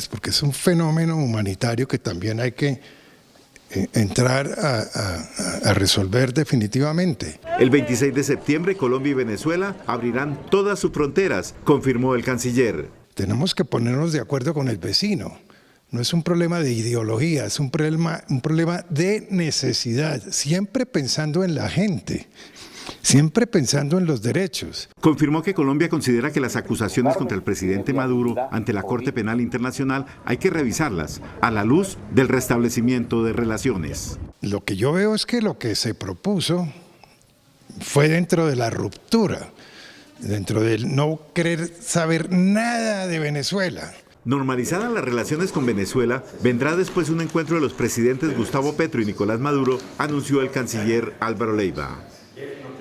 porque es un fenómeno humanitario que también hay que entrar a resolver definitivamente. El 26 de septiembre, Colombia y Venezuela abrirán todas sus fronteras, confirmó el canciller. Tenemos que ponernos de acuerdo con el vecino. No es un problema de ideología, es un problema de necesidad, siempre pensando en la gente. Siempre pensando en los derechos. Confirmó que Colombia considera que las acusaciones contra el presidente Maduro ante la Corte Penal Internacional hay que revisarlas a la luz del restablecimiento de relaciones. Lo que yo veo es que lo que se propuso fue dentro de la ruptura, dentro del no querer saber nada de Venezuela. Normalizadas las relaciones con Venezuela, vendrá después un encuentro de los presidentes Gustavo Petro y Nicolás Maduro, anunció el canciller Álvaro Leiva.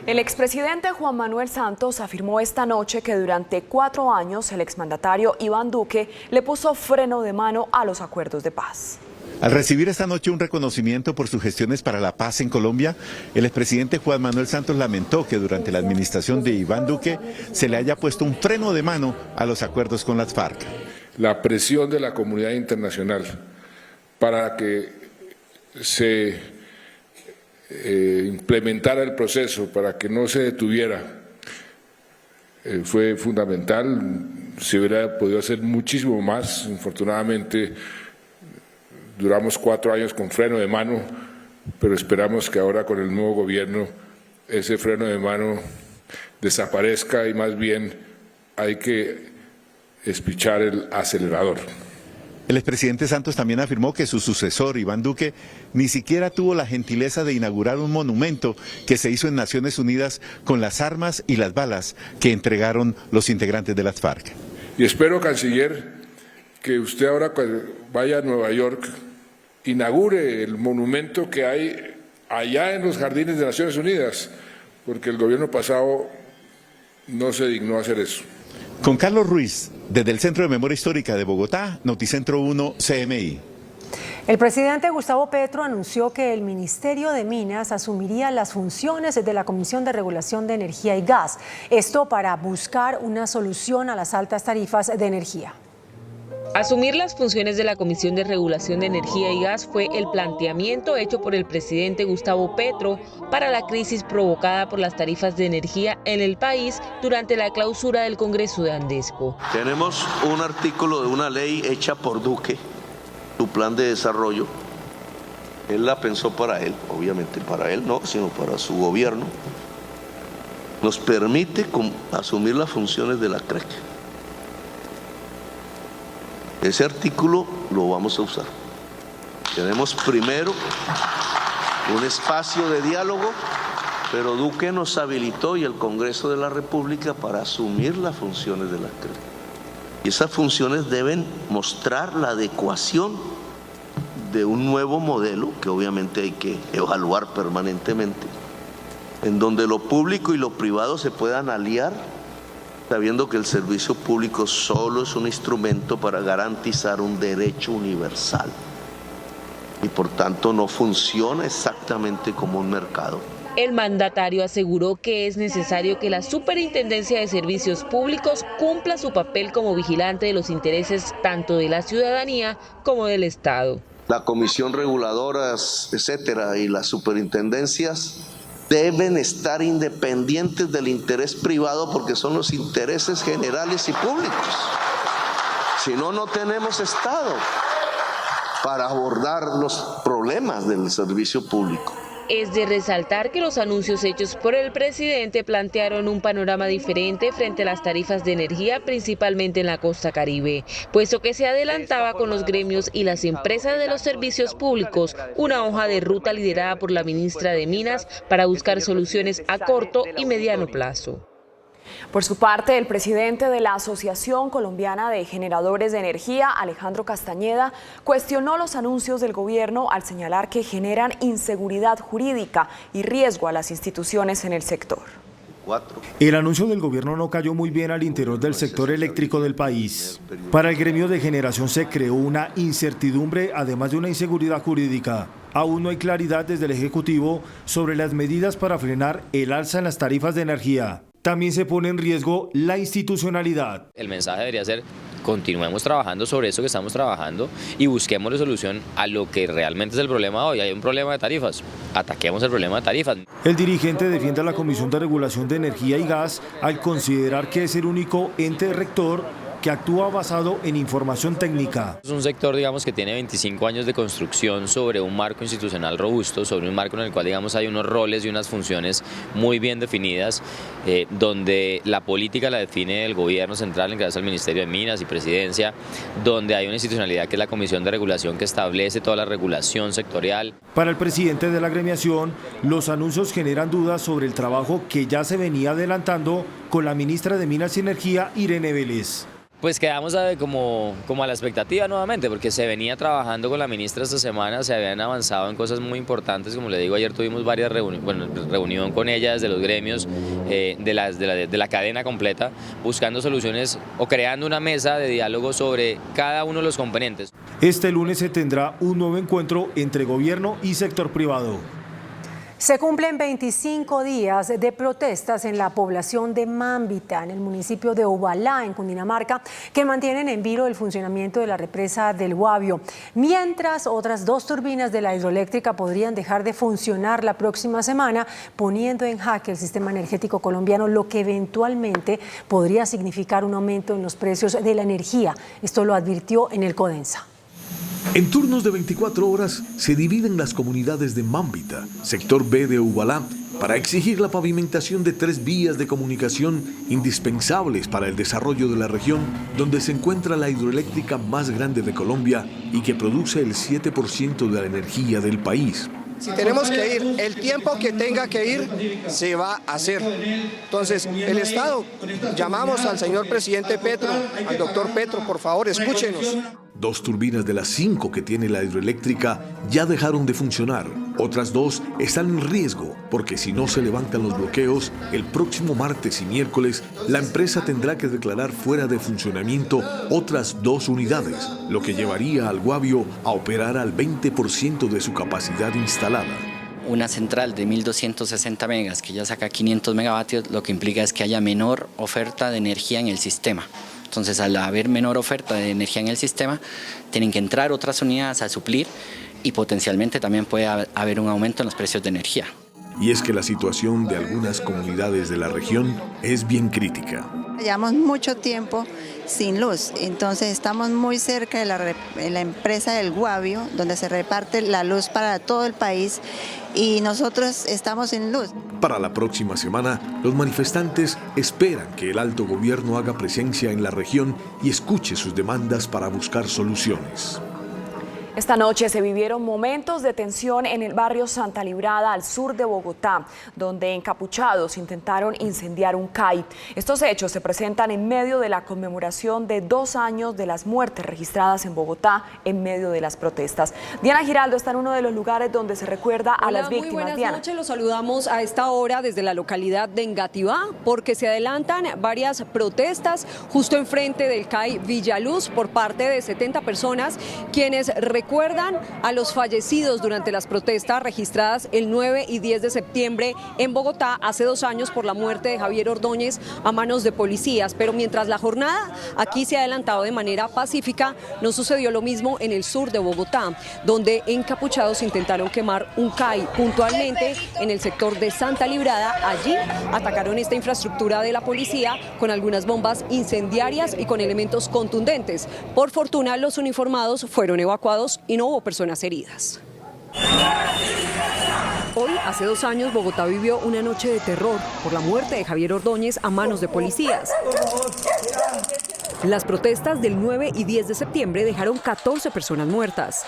El expresidente Juan Manuel Santos afirmó esta noche que durante 4 años el exmandatario Iván Duque le puso freno de mano a los acuerdos de paz. Al recibir esta noche un reconocimiento por sus gestiones para la paz en Colombia, el expresidente Juan Manuel Santos lamentó que durante la administración de Iván Duque se le haya puesto un freno de mano a los acuerdos con las FARC. La presión de la comunidad internacional para que se implementara el proceso, para que no se detuviera, fue fundamental. Se hubiera podido hacer muchísimo más. Infortunadamente duramos 4 años con freno de mano, pero esperamos que ahora con el nuevo gobierno ese freno de mano desaparezca y más bien hay que espichar el acelerador. El expresidente Santos también afirmó que su sucesor, Iván Duque, ni siquiera tuvo la gentileza de inaugurar un monumento que se hizo en Naciones Unidas con las armas y las balas que entregaron los integrantes de las FARC. Y espero, canciller, que usted ahora cuando vaya a Nueva York inaugure el monumento que hay allá en los jardines de Naciones Unidas, porque el gobierno pasado no se dignó a hacer eso. Con Carlos Ruiz, desde el Centro de Memoria Histórica de Bogotá, Noticentro 1 CMI. El presidente Gustavo Petro anunció que el Ministerio de Minas asumiría las funciones de la Comisión de Regulación de Energía y Gas. Esto para buscar una solución a las altas tarifas de energía. Asumir las funciones de la Comisión de Regulación de Energía y Gas fue el planteamiento hecho por el presidente Gustavo Petro para la crisis provocada por las tarifas de energía en el país durante la clausura del Congreso de Andesco. Tenemos un artículo de una ley hecha por Duque, su plan de desarrollo. Él la pensó para él, obviamente para él no, sino para su gobierno. Nos permite asumir las funciones de la CREC. Ese artículo lo vamos a usar. Tenemos primero un espacio de diálogo, pero Duque nos habilitó y el Congreso de la República para asumir las funciones de la CREC. Y esas funciones deben mostrar la adecuación de un nuevo modelo que obviamente hay que evaluar permanentemente, en donde lo público y lo privado se puedan aliar, sabiendo que el servicio público solo es un instrumento para garantizar un derecho universal y por tanto no funciona exactamente como un mercado. El mandatario aseguró que es necesario que la Superintendencia de Servicios Públicos cumpla su papel como vigilante de los intereses tanto de la ciudadanía como del Estado. La comisión reguladora, etcétera, y las superintendencias deben estar independientes del interés privado porque son los intereses generales y públicos. Si no, no tenemos Estado para abordar los problemas del servicio público. Es de resaltar que los anuncios hechos por el presidente plantearon un panorama diferente frente a las tarifas de energía, principalmente en la costa caribe, puesto que se adelantaba con los gremios y las empresas de los servicios públicos una hoja de ruta liderada por la ministra de Minas para buscar soluciones a corto y mediano plazo. Por su parte, el presidente de la Asociación Colombiana de Generadores de Energía, Alejandro Castañeda, cuestionó los anuncios del gobierno al señalar que generan inseguridad jurídica y riesgo a las instituciones en el sector. El anuncio del gobierno no cayó muy bien al interior del sector eléctrico del país. Para el gremio de generación se creó una incertidumbre, además de una inseguridad jurídica. Aún no hay claridad desde el Ejecutivo sobre las medidas para frenar el alza en las tarifas de energía. También se pone en riesgo la institucionalidad. El mensaje debería ser: continuemos trabajando sobre eso que estamos trabajando y busquemos la solución a lo que realmente es el problema hoy. Hay un problema de tarifas, ataquemos el problema de tarifas. El dirigente defiende a la Comisión de Regulación de Energía y Gas al considerar que es el único ente rector que actúa basado en información técnica. Es un sector, digamos, que tiene 25 años de construcción sobre un marco institucional robusto, sobre un marco en el cual, digamos, hay unos roles y unas funciones muy bien definidas, donde la política la define el gobierno central, gracias al Ministerio de Minas y Presidencia, donde hay una institucionalidad que es la Comisión de Regulación que establece toda la regulación sectorial. Para el presidente de la agremiación, los anuncios generan dudas sobre el trabajo que ya se venía adelantando con la ministra de Minas y Energía, Irene Vélez. Pues quedamos como a la expectativa nuevamente, porque se venía trabajando con la ministra esta semana, se habían avanzado en cosas muy importantes, como le digo, ayer tuvimos varias reunión con ella desde los gremios de la cadena completa, buscando soluciones o creando una mesa de diálogo sobre cada uno de los componentes. Este lunes se tendrá un nuevo encuentro entre gobierno y sector privado. Se cumplen 25 días de protestas en la población de Mambita, en el municipio de Ovalá, en Cundinamarca, que mantienen en vilo el funcionamiento de la represa del Guavio. Mientras, otras 2 turbinas de la hidroeléctrica podrían dejar de funcionar la próxima semana, poniendo en jaque el sistema energético colombiano, lo que eventualmente podría significar un aumento en los precios de la energía. Esto lo advirtió en el Codensa. En turnos de 24 horas se dividen las comunidades de Mambita, sector B de Ovalá, para exigir la pavimentación de 3 vías de comunicación indispensables para el desarrollo de la región, donde se encuentra la hidroeléctrica más grande de Colombia y que produce el 7% de la energía del país. Si tenemos que ir, el tiempo que tenga que ir, se va a hacer. Entonces, el Estado, llamamos al señor presidente Petro, al doctor Petro, por favor, escúchenos. 2 turbinas de las 5 que tiene la hidroeléctrica ya dejaron de funcionar. Otras 2 están en riesgo porque si no se levantan los bloqueos, el próximo martes y miércoles la empresa tendrá que declarar fuera de funcionamiento otras 2 unidades, lo que llevaría al Guavio a operar al 20% de su capacidad instalada. Una central de 1.260 megas que ya saca 500 megavatios, lo que implica es que haya menor oferta de energía en el sistema. Entonces, al haber menor oferta de energía en el sistema, tienen que entrar otras unidades a suplir y potencialmente también puede haber un aumento en los precios de energía. Y es que la situación de algunas comunidades de la región es bien crítica. Llevamos mucho tiempo sin luz, entonces estamos muy cerca de la empresa del Guavio, donde se reparte la luz para todo el país y nosotros estamos sin luz. Para la próxima semana, los manifestantes esperan que el alto gobierno haga presencia en la región y escuche sus demandas para buscar soluciones. Esta noche se vivieron momentos de tensión en el barrio Santa Librada, al sur de Bogotá, donde encapuchados intentaron incendiar un CAI. Estos hechos se presentan en medio de la conmemoración de 2 años de las muertes registradas en Bogotá en medio de las protestas. Diana Giraldo está en uno de los lugares donde se recuerda a las víctimas. Muy buenas noches, los saludamos a esta hora desde la localidad de Engativá, porque se adelantan varias protestas justo enfrente del CAI Villaluz por parte de 70 personas, quienes recuerdan a los fallecidos durante las protestas registradas el 9 y 10 de septiembre en Bogotá hace 2 años por la muerte de Javier Ordóñez a manos de policías. Pero mientras la jornada aquí se ha adelantado de manera pacífica, no sucedió lo mismo en el sur de Bogotá, donde encapuchados intentaron quemar un CAI puntualmente en el sector de Santa Librada. Allí atacaron esta infraestructura de la policía con algunas bombas incendiarias y con elementos contundentes. Por fortuna, los uniformados fueron evacuados y no hubo personas heridas. Hoy, hace 2 años, Bogotá vivió una noche de terror por la muerte de Javier Ordóñez a manos de policías. Las protestas del 9 y 10 de septiembre dejaron 14 personas muertas.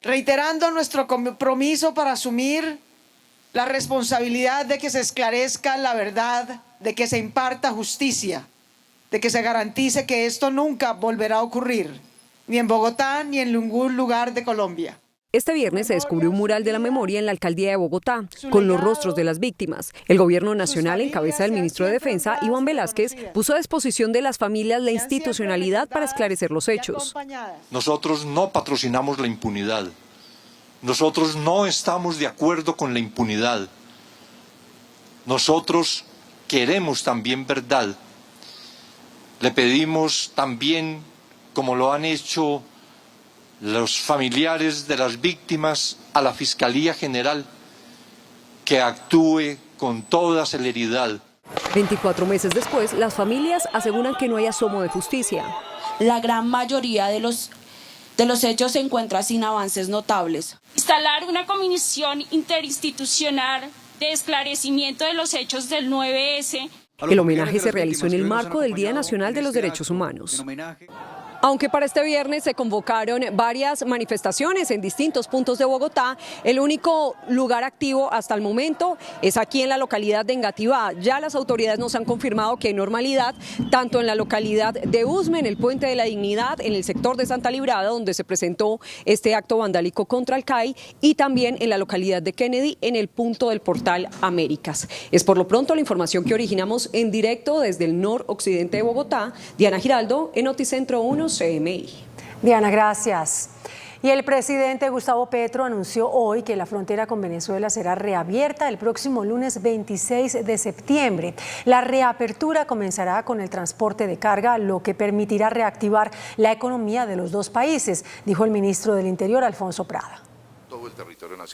Reiterando nuestro compromiso para asumir la responsabilidad de que se esclarezca la verdad, de que se imparta justicia, de que se garantice que esto nunca volverá a ocurrir, ni en Bogotá ni en ningún lugar de Colombia. Este viernes se descubrió un mural de la memoria en la alcaldía de Bogotá, con los rostros de las víctimas. El gobierno nacional, en cabeza del ministro de Defensa, Iván Velázquez, puso a disposición de las familias la institucionalidad para esclarecer los hechos. Nosotros no patrocinamos la impunidad. Nosotros no estamos de acuerdo con la impunidad. Nosotros queremos también verdad. Le pedimos también, como lo han hecho los familiares de las víctimas, a la Fiscalía General, que actúe con toda celeridad. 24 meses después, las familias aseguran que no hay asomo de justicia. La gran mayoría de los hechos se encuentra sin avances notables. Instalar una comisión interinstitucional de esclarecimiento de los hechos del 9S. El homenaje se realizó en el marco del Día Nacional de los Derechos Humanos. Aunque para este viernes se convocaron varias manifestaciones en distintos puntos de Bogotá, el único lugar activo hasta el momento es aquí en la localidad de Engativá. Ya las autoridades nos han confirmado que hay normalidad, tanto en la localidad de Usme, en el Puente de la Dignidad, en el sector de Santa Librada, donde se presentó este acto vandálico contra el CAI, y también en la localidad de Kennedy, en el punto del Portal Américas. Es por lo pronto la información que originamos en directo desde el noroccidente de Bogotá. Diana Giraldo, en Noticentro 1 CMI. Diana, gracias. Y el presidente Gustavo Petro anunció hoy que la frontera con Venezuela será reabierta el próximo lunes 26 de septiembre. La reapertura comenzará con el transporte de carga, lo que permitirá reactivar la economía de los dos países, dijo el ministro del Interior, Alfonso Prada.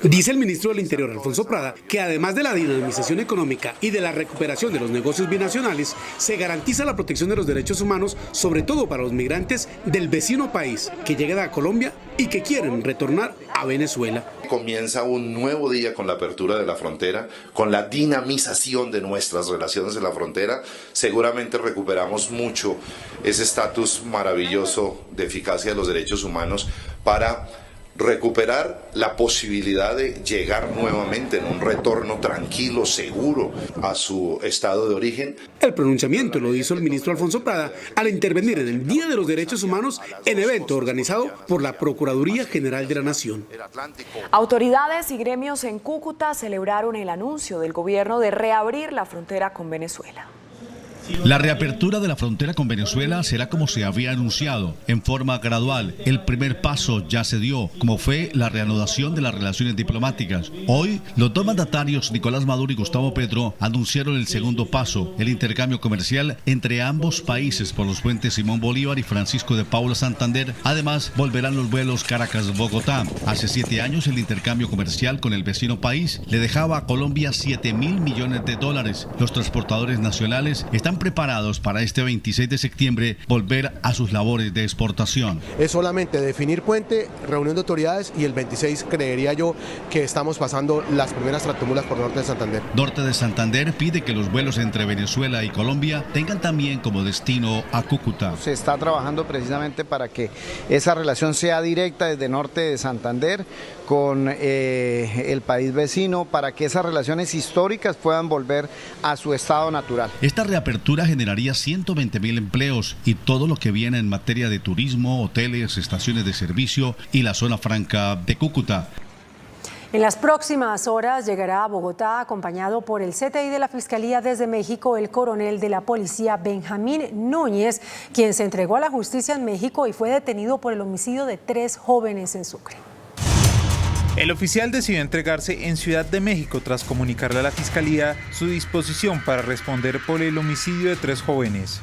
Dice el ministro del Interior, Alfonso Prada, que además de la dinamización económica y de la recuperación de los negocios binacionales, se garantiza la protección de los derechos humanos, sobre todo para los migrantes del vecino país que llegan a Colombia y que quieren retornar a Venezuela. Comienza un nuevo día con la apertura de la frontera, con la dinamización de nuestras relaciones en la frontera. Seguramente recuperamos mucho ese estatus maravilloso de eficacia de los derechos humanos para recuperar la posibilidad de llegar nuevamente en un retorno tranquilo, seguro a su estado de origen. El pronunciamiento lo hizo el ministro Alfonso Prada al intervenir en el Día de los Derechos Humanos en evento organizado por la Procuraduría General de la Nación. Autoridades y gremios en Cúcuta celebraron el anuncio del gobierno de reabrir la frontera con Venezuela. La reapertura de la frontera con Venezuela será como se había anunciado, en forma gradual. El primer paso ya se dio, como fue la reanudación de las relaciones diplomáticas. Hoy, los dos mandatarios, Nicolás Maduro y Gustavo Petro, anunciaron el segundo paso, el intercambio comercial entre ambos países por los puentes Simón Bolívar y Francisco de Paula Santander. Además, volverán los vuelos Caracas-Bogotá. Hace 7 años, el intercambio comercial con el vecino país le dejaba a Colombia $7.000 millones. Los transportadores nacionales están preparados para este 26 de septiembre volver a sus labores de exportación. Es solamente definir puente, reunión de autoridades, y el 26 creería yo que estamos pasando las primeras tractomulas por Norte de Santander. Norte de Santander pide que los vuelos entre Venezuela y Colombia tengan también como destino a Cúcuta. Se está trabajando precisamente para que esa relación sea directa desde Norte de Santander con el país vecino, para que esas relaciones históricas puedan volver a su estado natural. Esta reapertura generaría 120.000 empleos y todo lo que viene en materia de turismo, hoteles, estaciones de servicio y la zona franca de Cúcuta. En las próximas horas llegará a Bogotá, acompañado por el CTI de la Fiscalía desde México, el coronel de la policía Benjamín Núñez, quien se entregó a la justicia en México y fue detenido por el homicidio de 3 jóvenes en Sucre. El oficial decidió entregarse en Ciudad de México tras comunicarle a la Fiscalía su disposición para responder por el homicidio de 3 jóvenes.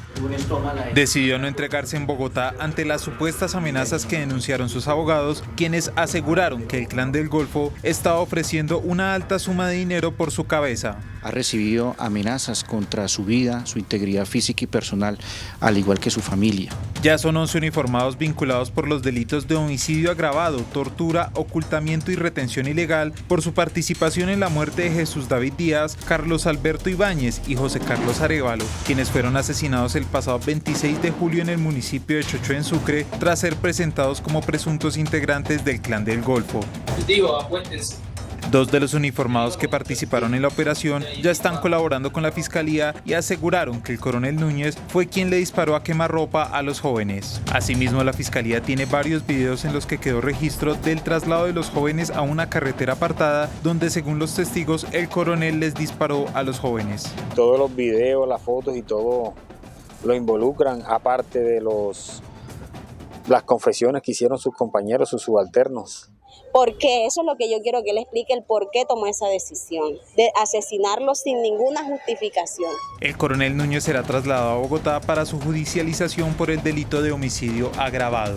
Decidió no entregarse en Bogotá ante las supuestas amenazas que denunciaron sus abogados, quienes aseguraron que el Clan del Golfo estaba ofreciendo una alta suma de dinero por su cabeza. ha recibido amenazas contra su vida, su integridad física y personal, al igual que su familia. Ya son 11 uniformados vinculados por los delitos de homicidio agravado, tortura, ocultamiento y retención ilegal por su participación en la muerte de Jesús David Díaz, Carlos Alberto Ibáñez y José Carlos Arévalo, quienes fueron asesinados el pasado 26 de julio en el municipio de Chocho, en Sucre, tras ser presentados como presuntos integrantes del Clan del Golfo. Dos de los uniformados que participaron en la operación ya están colaborando con la Fiscalía y aseguraron que el coronel Núñez fue quien le disparó a quemarropa a los jóvenes. Asimismo, la Fiscalía tiene varios videos en los que quedó registro del traslado de los jóvenes a una carretera apartada, donde según los testigos el coronel les disparó a los jóvenes. Todos los videos, las fotos y todo lo involucran, aparte de las confesiones que hicieron sus compañeros, sus subalternos. ¿Por qué? Eso es lo que yo quiero que él explique, el por qué tomó esa decisión de asesinarlo sin ninguna justificación. El coronel Núñez será trasladado a Bogotá para su judicialización por el delito de homicidio agravado.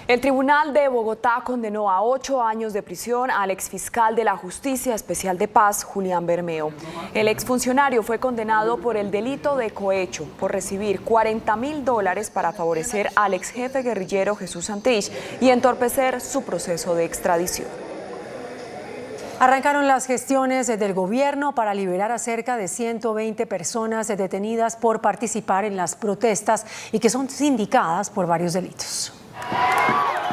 El Tribunal de Bogotá condenó a 8 años de prisión al exfiscal de la Justicia Especial de Paz, Julián Bermeo. El exfuncionario fue condenado por el delito de cohecho, por recibir $40.000 para favorecer al exjefe guerrillero Jesús Santrich y entorpecer su proceso de extradición. Arrancaron las gestiones del gobierno para liberar a cerca de 120 personas detenidas por participar en las protestas y que son sindicadas por varios delitos.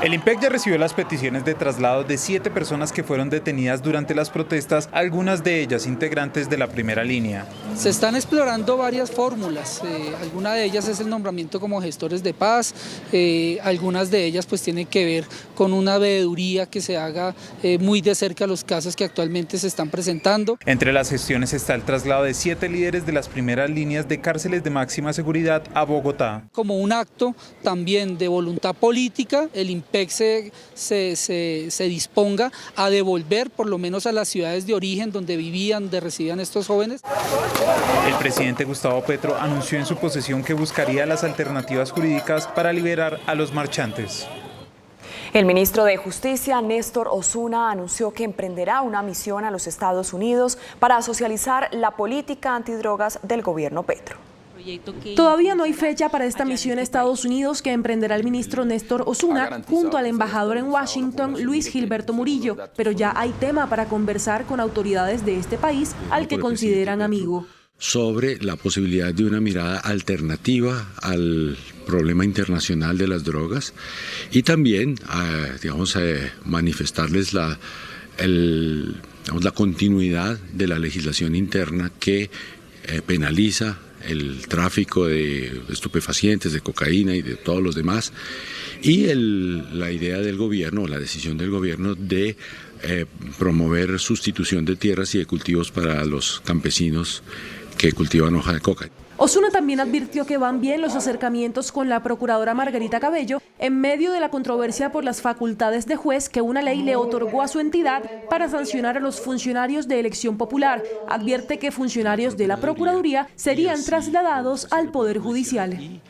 El IMPEC ya recibió las peticiones de traslado de 7 personas que fueron detenidas durante las protestas, algunas de ellas integrantes de la primera línea. Se están explorando varias fórmulas, alguna de ellas es el nombramiento como gestores de paz, algunas de ellas pues tienen que ver con una veeduría que se haga muy de cerca a los casos que actualmente se están presentando. Entre las gestiones está el traslado de 7 líderes de las primeras líneas de cárceles de máxima seguridad a Bogotá. Como un acto también de voluntad política, el IMPEC se disponga a devolver por lo menos a las ciudades de origen donde vivían, donde residían estos jóvenes. El presidente Gustavo Petro anunció en su posesión que buscaría las alternativas jurídicas para liberar a los marchantes. El ministro de Justicia, Néstor Osuna, anunció que emprenderá una misión a los Estados Unidos para socializar la política antidrogas del gobierno Petro. Todavía no hay fecha para esta misión a Estados Unidos que emprenderá el ministro Néstor Osuna junto al embajador en Washington, Luis Gilberto Murillo, pero ya hay tema para conversar con autoridades de este país al que consideran amigo. Sobre la posibilidad de una mirada alternativa al problema internacional de las drogas y también, manifestarles la continuidad de la legislación interna que penaliza el tráfico de estupefacientes, de cocaína y de todos los demás, y la idea del gobierno, la decisión del gobierno de promover sustitución de tierras y de cultivos para los campesinos que cultivan hoja de coca. Osuna también advirtió que van bien los acercamientos con la procuradora Margarita Cabello en medio de la controversia por las facultades de juez que una ley le otorgó a su entidad para sancionar a los funcionarios de elección popular. Advierte que funcionarios de la Procuraduría serían trasladados al Poder Judicial.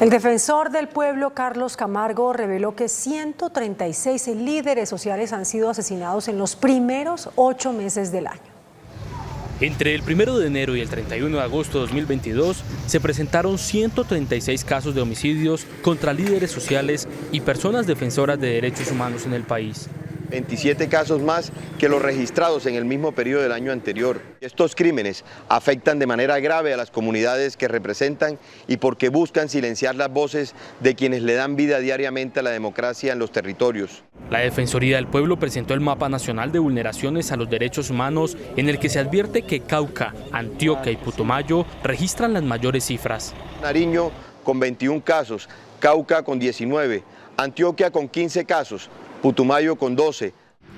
El defensor del pueblo, Carlos Camargo, reveló que 136 líderes sociales han sido asesinados en los primeros 8 meses del año. Entre el 1 de enero y el 31 de agosto de 2022 se presentaron 136 casos de homicidios contra líderes sociales y personas defensoras de derechos humanos en el país. 27 casos más que los registrados en el mismo periodo del año anterior. Estos crímenes afectan de manera grave a las comunidades que representan y porque buscan silenciar las voces de quienes le dan vida diariamente a la democracia en los territorios. La Defensoría del Pueblo presentó el Mapa Nacional de Vulneraciones a los Derechos Humanos, en el que se advierte que Cauca, Antioquia y Putumayo registran las mayores cifras. Nariño con 21 casos, Cauca con 19, Antioquia con 15 casos, Putumayo con 12.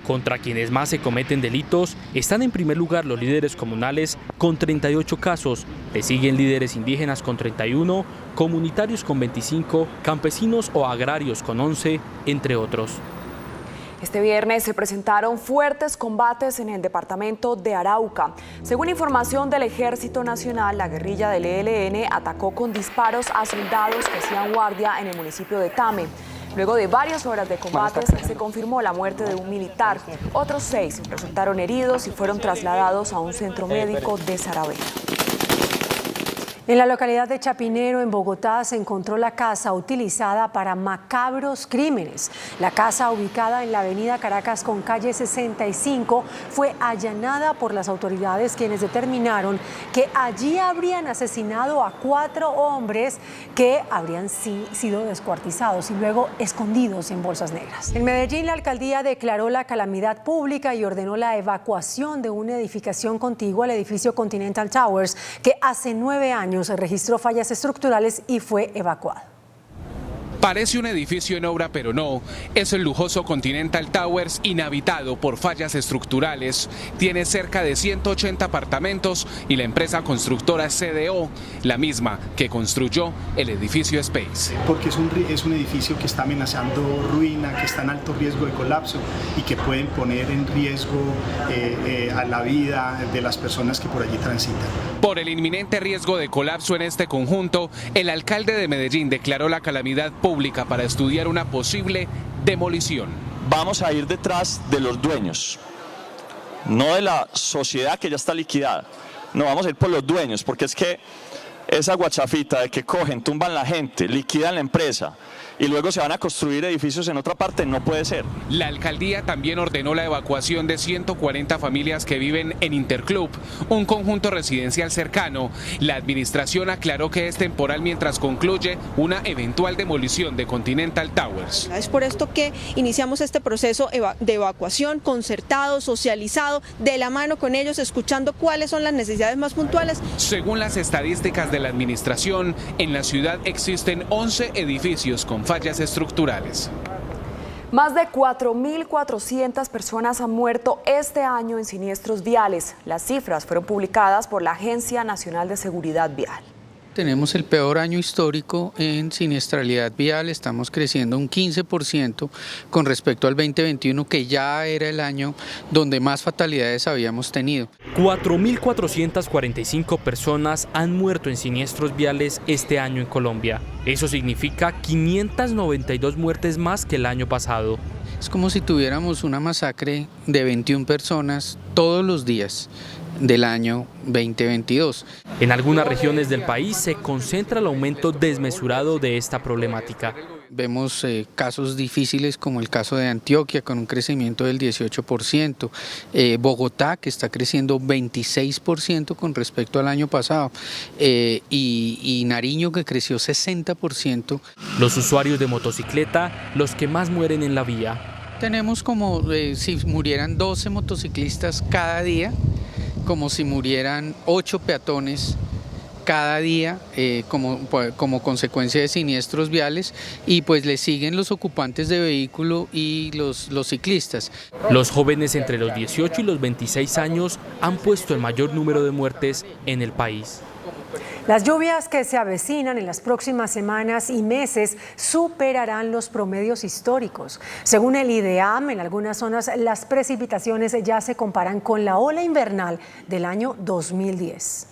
Contra quienes más se cometen delitos están en primer lugar los líderes comunales con 38 casos, le siguen líderes indígenas con 31, comunitarios con 25, campesinos o agrarios con 11, entre otros. Este viernes se presentaron fuertes combates en el departamento de Arauca. Según información del Ejército Nacional, la guerrilla del ELN atacó con disparos a soldados que hacían guardia en el municipio de Tame. Luego de varias horas de combates, se confirmó la muerte de un militar. Otros 6 resultaron heridos y fueron trasladados a un centro médico de Saravena. En la localidad de Chapinero, en Bogotá, se encontró la casa utilizada para macabros crímenes. La casa, ubicada en la avenida Caracas con calle 65, fue allanada por las autoridades, quienes determinaron que allí habrían asesinado a 4 hombres que habrían sido descuartizados y luego escondidos en bolsas negras. En Medellín, la alcaldía declaró la calamidad pública y ordenó la evacuación de una edificación contigua al edificio Continental Towers, que hace 9 años se registró fallas estructurales y fue evacuado. Parece un edificio en obra, pero no. Es el lujoso Continental Towers, inhabitado por fallas estructurales. Tiene cerca de 180 apartamentos y la empresa constructora CDO, la misma que construyó el edificio Space. Porque es un edificio que está amenazando ruina, que está en alto riesgo de colapso y que pueden poner en riesgo a la vida de las personas que por allí transitan. Por el inminente riesgo de colapso en este conjunto, el alcalde de Medellín declaró la calamidad pública para estudiar una posible demolición. Vamos a ir detrás de los dueños, no de la sociedad que ya está liquidada. No, vamos a ir por los dueños, porque es que esa guachafita de que cogen, tumban la gente, liquidan la empresa y luego se van a construir edificios en otra parte, no puede ser. La alcaldía también ordenó la evacuación de 140 familias que viven en Interclub, un conjunto residencial cercano. La administración aclaró que es temporal mientras concluye una eventual demolición de Continental Towers. Es por esto que iniciamos este proceso de evacuación concertado, socializado, de la mano con ellos, escuchando cuáles son las necesidades más puntuales. Según las estadísticas de la administración, en la ciudad existen 11 edificios con fallas estructurales. Más de 4.400 personas han muerto este año en siniestros viales. Las cifras fueron publicadas por la Agencia Nacional de Seguridad Vial. Tenemos el peor año histórico en siniestralidad vial, estamos creciendo un 15% con respecto al 2021, que ya era el año donde más fatalidades habíamos tenido. 4.445 personas han muerto en siniestros viales este año en Colombia. Eso significa 592 muertes más que el año pasado. Es como si tuviéramos una masacre de 21 personas todos los días del año 2022. En algunas regiones del país se concentra el aumento desmesurado de esta problemática. Vemos casos difíciles como el caso de Antioquia con un crecimiento del 18%, Bogotá que está creciendo 26% con respecto al año pasado y Nariño que creció 60%. Los usuarios de motocicleta, los que más mueren en la vía. Tenemos como si murieran 12 motociclistas cada día, como si murieran 8 peatones cada día como consecuencia de siniestros viales, y pues le siguen los ocupantes de vehículo y los ciclistas. Los jóvenes entre los 18 y los 26 años han puesto el mayor número de muertes en el país. Las lluvias que se avecinan en las próximas semanas y meses superarán los promedios históricos. Según el IDEAM, en algunas zonas las precipitaciones ya se comparan con la ola invernal del año 2010.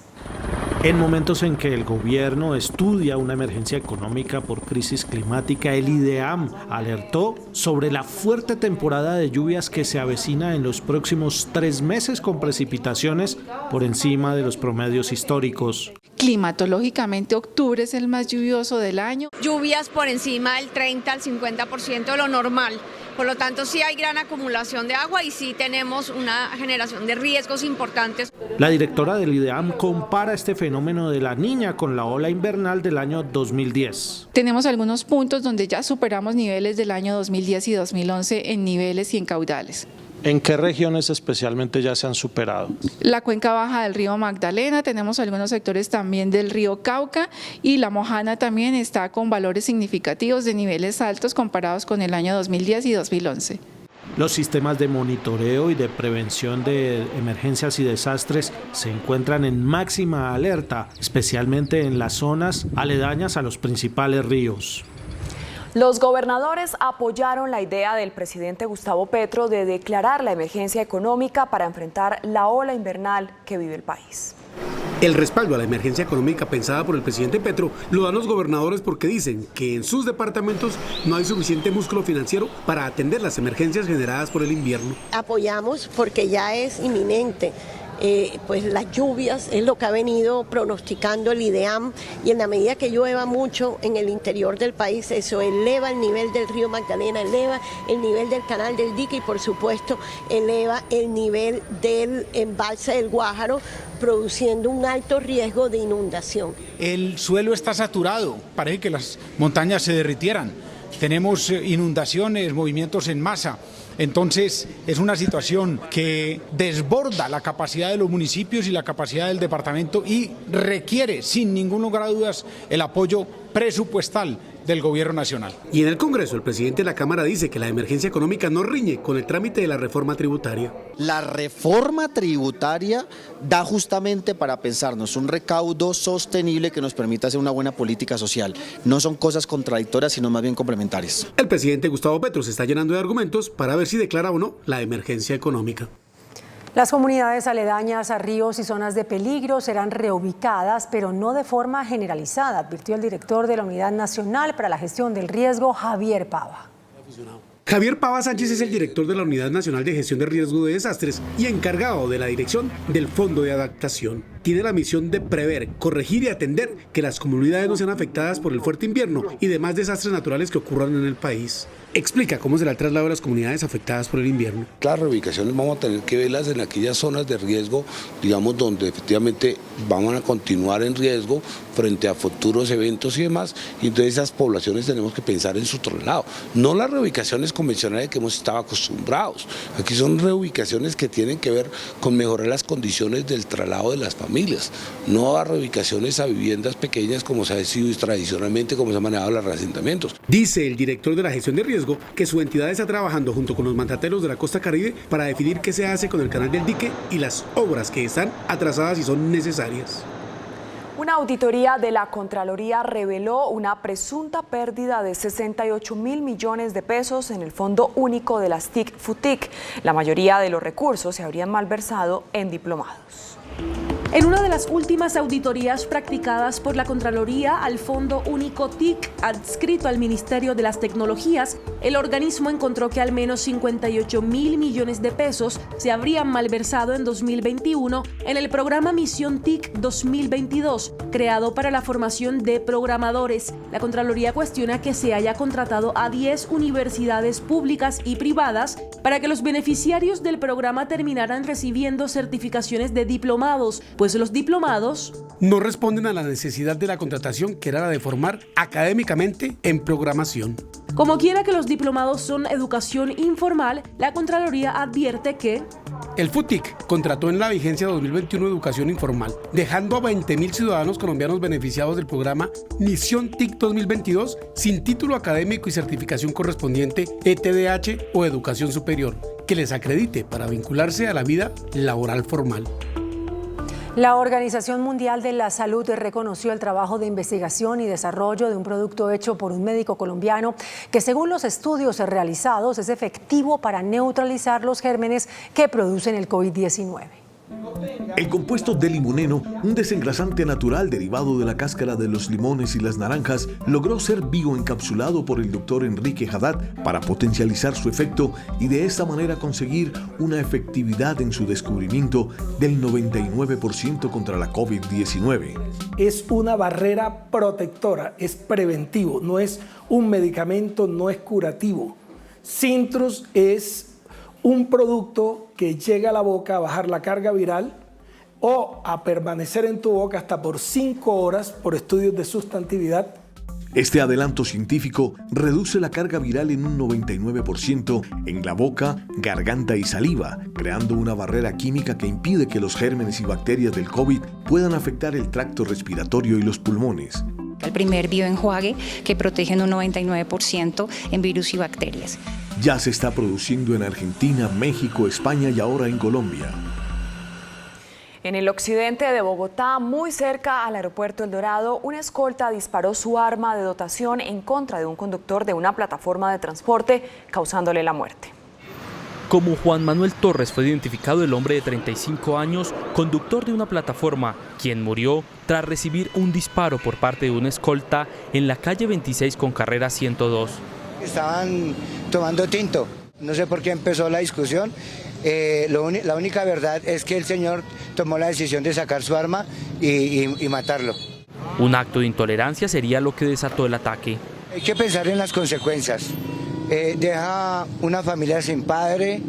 En momentos en que el gobierno estudia una emergencia económica por crisis climática, el IDEAM alertó sobre la fuerte temporada de lluvias que se avecina en los próximos 3 meses con precipitaciones por encima de los promedios históricos. Climatológicamente, octubre es el más lluvioso del año. Lluvias por encima del 30 al 50% de lo normal. Por lo tanto, sí hay gran acumulación de agua y sí tenemos una generación de riesgos importantes. La directora del IDEAM compara este fenómeno de la Niña con la ola invernal del año 2010. Tenemos algunos puntos donde ya superamos niveles del año 2010 y 2011 en niveles y en caudales. ¿En qué regiones especialmente ya se han superado? La cuenca baja del río Magdalena, tenemos algunos sectores también del río Cauca, y la Mojana también está con valores significativos de niveles altos comparados con el año 2010 y 2011. Los sistemas de monitoreo y de prevención de emergencias y desastres se encuentran en máxima alerta, especialmente en las zonas aledañas a los principales ríos. Los gobernadores apoyaron la idea del presidente Gustavo Petro de declarar la emergencia económica para enfrentar la ola invernal que vive el país. El respaldo a la emergencia económica pensada por el presidente Petro lo dan los gobernadores porque dicen que en sus departamentos no hay suficiente músculo financiero para atender las emergencias generadas por el invierno. Apoyamos porque ya es inminente. Pues las lluvias es lo que ha venido pronosticando el IDEAM, y en la medida que llueva mucho en el interior del país, eso eleva el nivel del río Magdalena, eleva el nivel del canal del dique y por supuesto eleva el nivel del embalse del Guájaro, produciendo un alto riesgo de inundación. El suelo está saturado, parece que las montañas se derritieran, tenemos inundaciones, movimientos en masa. Entonces es una situación que desborda la capacidad de los municipios y la capacidad del departamento y requiere sin ningún lugar a dudas el apoyo presupuestal del gobierno nacional. Y en el Congreso el presidente de la Cámara dice que la emergencia económica no riñe con el trámite de la reforma tributaria. La reforma tributaria da justamente para pensarnos un recaudo sostenible que nos permita hacer una buena política social. No son cosas contradictorias, sino más bien complementarias. El presidente Gustavo Petro se está llenando de argumentos para ver si declara o no la emergencia económica. Las comunidades aledañas a ríos y zonas de peligro serán reubicadas, pero no de forma generalizada, advirtió el director de la Unidad Nacional para la Gestión del Riesgo, Javier Pava. Javier Pava Sánchez es el director de la Unidad Nacional de Gestión de Riesgo de Desastres y encargado de la dirección del Fondo de Adaptación. Tiene la misión de prever, corregir y atender que las comunidades no sean afectadas por el fuerte invierno y demás desastres naturales que ocurran en el país. Explica cómo será el traslado de las comunidades afectadas por el invierno. Las reubicaciones vamos a tener que verlas en aquellas zonas de riesgo, digamos, donde efectivamente van a continuar en riesgo frente a futuros eventos y demás, y entonces esas poblaciones tenemos que pensar en su traslado. No las reubicaciones convencionales que hemos estado acostumbrados. Aquí son reubicaciones que tienen que ver con mejorar las condiciones del traslado de las familias, no a reubicaciones a viviendas pequeñas como se ha sido tradicionalmente, como se han manejado los reasentamientos. Dice el director de la Gestión de Riesgo que su entidad está trabajando junto con los mandatarios de la costa caribe para definir qué se hace con el canal del dique y las obras que están atrasadas y son necesarias. Una auditoría de la Contraloría reveló una presunta pérdida de 68.000 millones de pesos en el Fondo Único de las TIC-FUTIC. La mayoría de los recursos se habrían malversado en diplomados. En una de las últimas auditorías practicadas por la Contraloría al Fondo Único TIC, adscrito al Ministerio de las Tecnologías, el organismo encontró que al menos 58.000 millones de pesos se habrían malversado en 2021 en el programa Misión TIC 2022, creado para la formación de programadores. La Contraloría cuestiona que se haya contratado a 10 universidades públicas y privadas para que los beneficiarios del programa terminaran recibiendo certificaciones de diplomados, pues los diplomados no responden a la necesidad de la contratación, que era la de formar académicamente en programación. Como quiera que los diplomados son educación informal, la Contraloría advierte que el FUTIC contrató en la vigencia 2021 educación informal, dejando a 20.000 ciudadanos colombianos beneficiados del programa Misión TIC 2022 sin título académico y certificación correspondiente ETDH o educación superior, que les acredite para vincularse a la vida laboral formal. La Organización Mundial de la Salud reconoció el trabajo de investigación y desarrollo de un producto hecho por un médico colombiano que, según los estudios realizados, es efectivo para neutralizar los gérmenes que producen el COVID-19. El compuesto de limoneno, un desengrasante natural derivado de la cáscara de los limones y las naranjas, logró ser bioencapsulado por el doctor Enrique Haddad para potencializar su efecto y de esta manera conseguir una efectividad en su descubrimiento del 99% contra la COVID-19. Es una barrera protectora, es preventivo, no es un medicamento, no es curativo. Sintrus es un producto que llega a la boca a bajar la carga viral o a permanecer en tu boca hasta por 5 horas por estudios de sustantividad. Este adelanto científico reduce la carga viral en un 99% en la boca, garganta y saliva, creando una barrera química que impide que los gérmenes y bacterias del COVID puedan afectar el tracto respiratorio y los pulmones. El primer bioenjuague que protege en un 99% en virus y bacterias. Ya se está produciendo en Argentina, México, España y ahora en Colombia. En el occidente de Bogotá, muy cerca al aeropuerto El Dorado, una escolta disparó su arma de dotación en contra de un conductor de una plataforma de transporte, causándole la muerte. Como Juan Manuel Torres fue identificado el hombre de 35 años, conductor de una plataforma, quien murió tras recibir un disparo por parte de una escolta en la calle 26 con carrera 102. Estaban tomando tinto, no sé por qué empezó la discusión. La única verdad es que el señor tomó la decisión de sacar su arma y matarlo. Un acto de intolerancia sería lo que desató el ataque. Hay que pensar en las consecuencias. Deja una familia sin padre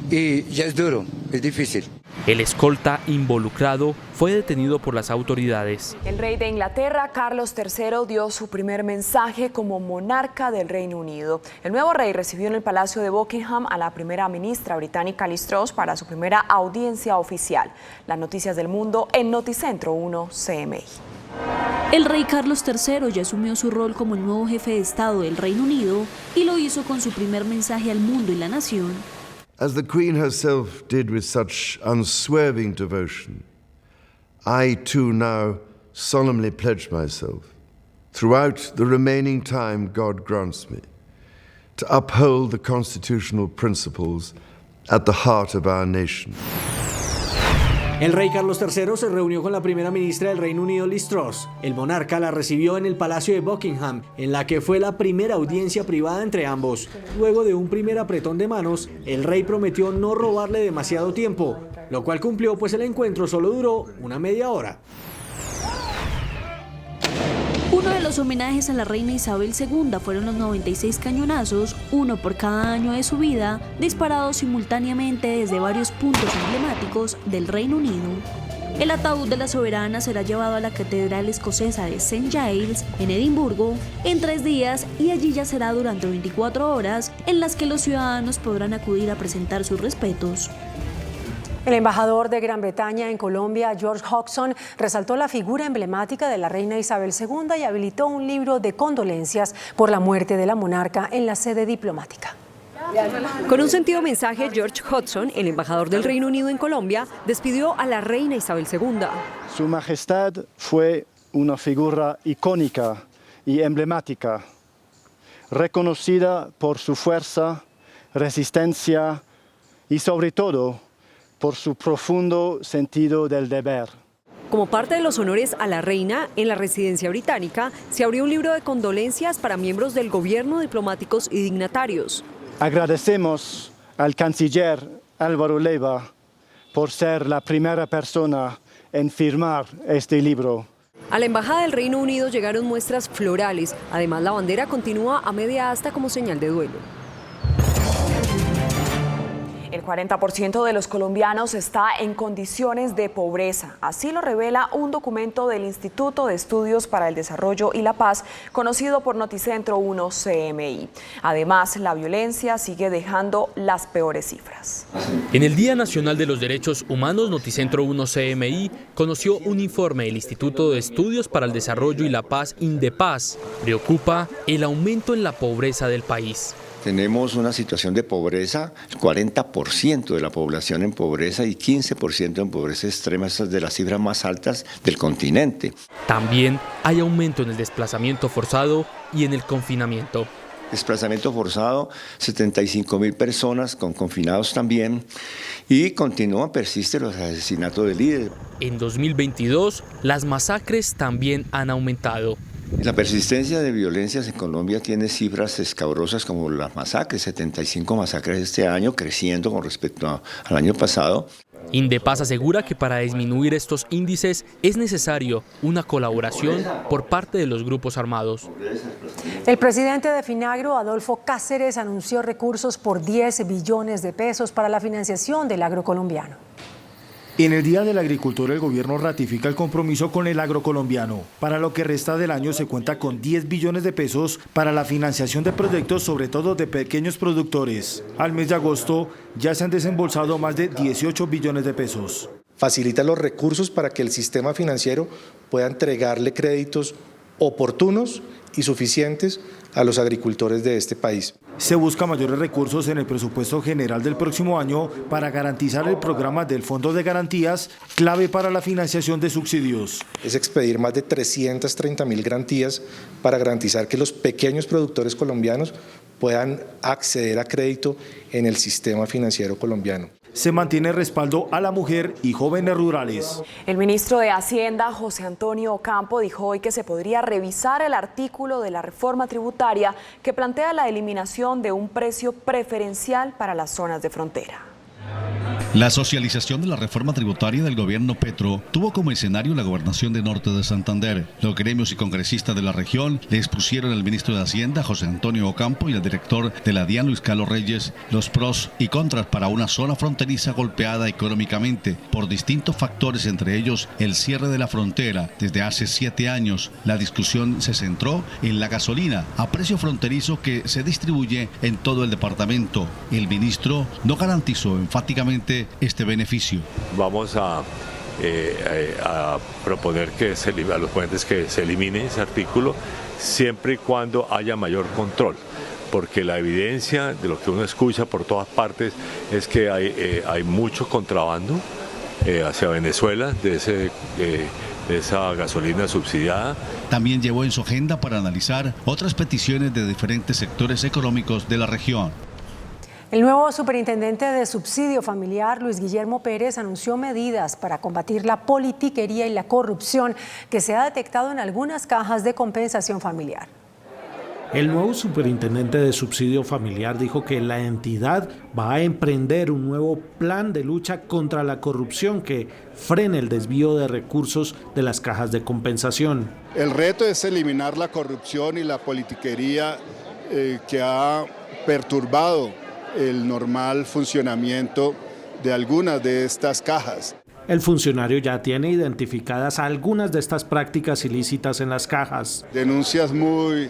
y ya es duro, es difícil. El escolta involucrado fue detenido por las autoridades. El rey de Inglaterra, Carlos III, dio su primer mensaje como monarca del Reino Unido. El nuevo rey recibió en el Palacio de Buckingham a la primera ministra británica Liz Truss para su primera audiencia oficial. Las noticias del mundo en Noticentro 1 CMI. El rey Carlos III ya asumió su rol como el nuevo jefe de Estado del Reino Unido y lo hizo con su primer mensaje al mundo y la nación. As the Queen herself did with such unswerving devotion, I too now solemnly pledge myself, throughout the remaining time God grants me, to uphold the constitutional principles at the heart of our nation. El rey Carlos III se reunió con la primera ministra del Reino Unido, Liz Truss. El monarca la recibió en el Palacio de Buckingham, en la que fue la primera audiencia privada entre ambos. Luego de un primer apretón de manos, el rey prometió no robarle demasiado tiempo, lo cual cumplió, pues el encuentro solo duró una media hora. Uno de los homenajes a la reina Isabel II fueron los 96 cañonazos, uno por cada año de su vida, disparados simultáneamente desde varios puntos emblemáticos del Reino Unido. El ataúd de la soberana será llevado a la Catedral Escocesa de St. Giles, en Edimburgo, en 3 días y allí yacerá durante 24 horas, en las que los ciudadanos podrán acudir a presentar sus respetos. El embajador de Gran Bretaña en Colombia, George Hodgson, resaltó la figura emblemática de la reina Isabel II y habilitó un libro de condolencias por la muerte de la monarca en la sede diplomática. Con un sentido mensaje, George Hodgson, el embajador del Reino Unido en Colombia, despidió a la reina Isabel II. Su Majestad fue una figura icónica y emblemática, reconocida por su fuerza, resistencia y sobre todo por su profundo sentido del deber. Como parte de los honores a la reina, en la residencia británica se abrió un libro de condolencias para miembros del gobierno, diplomáticos y dignatarios. Agradecemos al canciller Álvaro Leiva por ser la primera persona en firmar este libro. A la Embajada del Reino Unido llegaron muestras florales, además la bandera continúa a media asta como señal de duelo. El 40% de los colombianos está en condiciones de pobreza. Así lo revela un documento del Instituto de Estudios para el Desarrollo y la Paz, conocido por Noticentro 1 CMI. Además, la violencia sigue dejando las peores cifras. En el Día Nacional de los Derechos Humanos, Noticentro 1 CMI conoció un informe del Instituto de Estudios para el Desarrollo y la Paz, INDEPAZ. Preocupa el aumento en la pobreza del país. Tenemos una situación de pobreza, el 40% de la población en pobreza y 15% en pobreza extrema, estas de las cifras más altas del continente. También hay aumento en el desplazamiento forzado y en el confinamiento. Desplazamiento forzado, 75.000 personas con confinados también, y persisten los asesinatos de líderes. En 2022, las masacres también han aumentado. La persistencia de violencias en Colombia tiene cifras escabrosas como las masacres, 75 masacres este año, creciendo con respecto al año pasado. INDEPAZ asegura que para disminuir estos índices es necesario una colaboración por parte de los grupos armados. El presidente de Finagro, Adolfo Cáceres, anunció recursos por 10 billones de pesos para la financiación del agrocolombiano. En el Día del Agricultor, el gobierno ratifica el compromiso con el agrocolombiano. Para lo que resta del año se cuenta con 10 billones de pesos para la financiación de proyectos, sobre todo de pequeños productores. Al mes de agosto ya se han desembolsado más de 18 billones de pesos. Facilita los recursos para que el sistema financiero pueda entregarle créditos oportunos y suficientes a los agricultores de este país. Se busca mayores recursos en el presupuesto general del próximo año para garantizar el programa del Fondo de Garantías, clave para la financiación de subsidios. Es expedir más de 330.000 garantías para garantizar que los pequeños productores colombianos puedan acceder a crédito en el sistema financiero colombiano. Se mantiene respaldo a la mujer y jóvenes rurales. El ministro de Hacienda, José Antonio Ocampo, dijo hoy que se podría revisar el artículo de la reforma tributaria que plantea la eliminación de un precio preferencial para las zonas de frontera. La socialización de la reforma tributaria del gobierno Petro tuvo como escenario la gobernación de Norte de Santander. Los gremios y congresistas de la región le expusieron al ministro de Hacienda, José Antonio Ocampo, y al director de la DIAN, Luis Carlos Reyes, los pros y contras para una zona fronteriza golpeada económicamente por distintos factores, entre ellos el cierre de la frontera desde hace 7 años. La discusión se centró en la gasolina a precio fronterizo que se distribuye en todo el departamento. El ministro no garantizó enfáticamente este beneficio. Vamos a proponer a los ponentes que se elimine ese artículo siempre y cuando haya mayor control, porque la evidencia de lo que uno escucha por todas partes es que hay mucho contrabando hacia Venezuela de esa gasolina subsidiada. También llevó en su agenda para analizar otras peticiones de diferentes sectores económicos de la región. El nuevo superintendente de subsidio familiar, Luis Guillermo Pérez, anunció medidas para combatir la politiquería y la corrupción que se ha detectado en algunas cajas de compensación familiar. El nuevo superintendente de subsidio familiar dijo que la entidad va a emprender un nuevo plan de lucha contra la corrupción que frene el desvío de recursos de las cajas de compensación. El reto es eliminar la corrupción y la politiquería que ha perturbado el normal funcionamiento de algunas de estas cajas. El funcionario ya tiene identificadas algunas de estas prácticas ilícitas en las cajas. Denuncias muy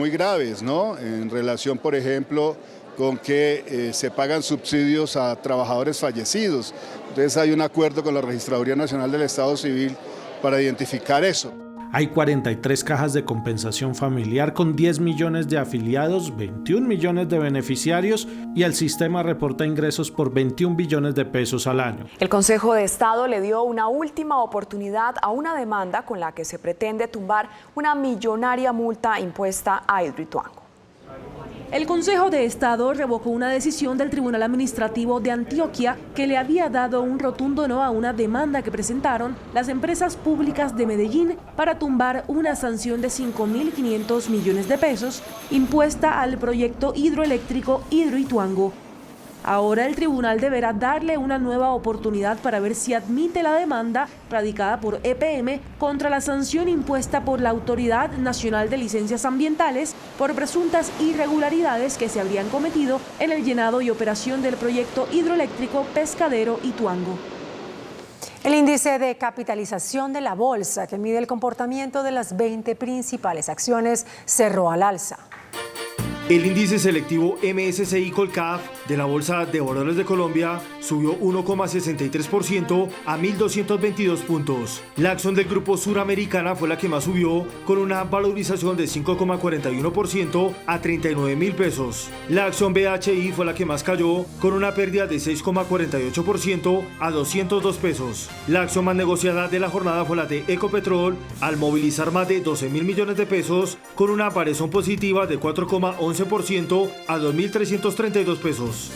graves, ¿no? En relación, por ejemplo, con que se pagan subsidios a trabajadores fallecidos. Entonces hay un acuerdo con la Registraduría Nacional del Estado Civil para identificar eso. Hay 43 cajas de compensación familiar con 10 millones de afiliados, 21 millones de beneficiarios y el sistema reporta ingresos por 21 billones de pesos al año. El Consejo de Estado le dio una última oportunidad a una demanda con la que se pretende tumbar una millonaria multa impuesta a Hidroituango. El Consejo de Estado revocó una decisión del Tribunal Administrativo de Antioquia que le había dado un rotundo no a una demanda que presentaron las empresas públicas de Medellín para tumbar una sanción de 5.500 millones de pesos impuesta al proyecto hidroeléctrico Hidroituango. Ahora el tribunal deberá darle una nueva oportunidad para ver si admite la demanda radicada por EPM contra la sanción impuesta por la Autoridad Nacional de Licencias Ambientales por presuntas irregularidades que se habrían cometido en el llenado y operación del proyecto hidroeléctrico Pescadero Ituango. El índice de capitalización de la bolsa, que mide el comportamiento de las 20 principales acciones, cerró al alza. El índice selectivo MSCI Colcap de la Bolsa de Valores de Colombia subió 1,63% a 1.222 puntos. La acción del Grupo Suramericana fue la que más subió, con una valorización de 5,41% a 39.000 pesos. La acción BHI fue la que más cayó, con una pérdida de 6,48% a 202 pesos. La acción más negociada de la jornada fue la de Ecopetrol, al movilizar más de 12.000 millones de pesos, con una variación positiva de 4,11% a 2.332 pesos.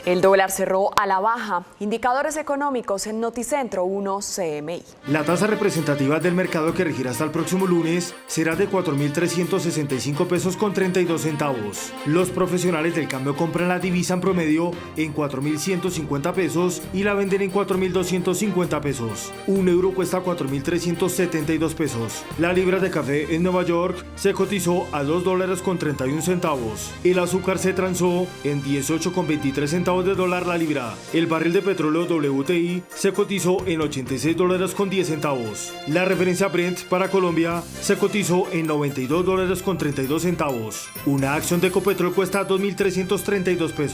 El dólar cerró a la baja. Indicadores económicos en Noticentro 1 CMI. La tasa representativa del mercado que regirá hasta el próximo lunes será de 4.365 pesos con 32 centavos. Los profesionales del cambio compran la divisa en promedio en 4.150 pesos y la venden en 4.250 pesos. Un euro cuesta 4.372 pesos. La libra de café en Nueva York se cotizó a $2 con 31 centavos. El azúcar se transó en 18,23 centavos de dólar la libra. El barril de petróleo WTI se cotizó en $86 con 10 centavos. La referencia Brent para Colombia se cotizó en $92 con 32 centavos. Una acción de Ecopetrol cuesta 2.332 pesos.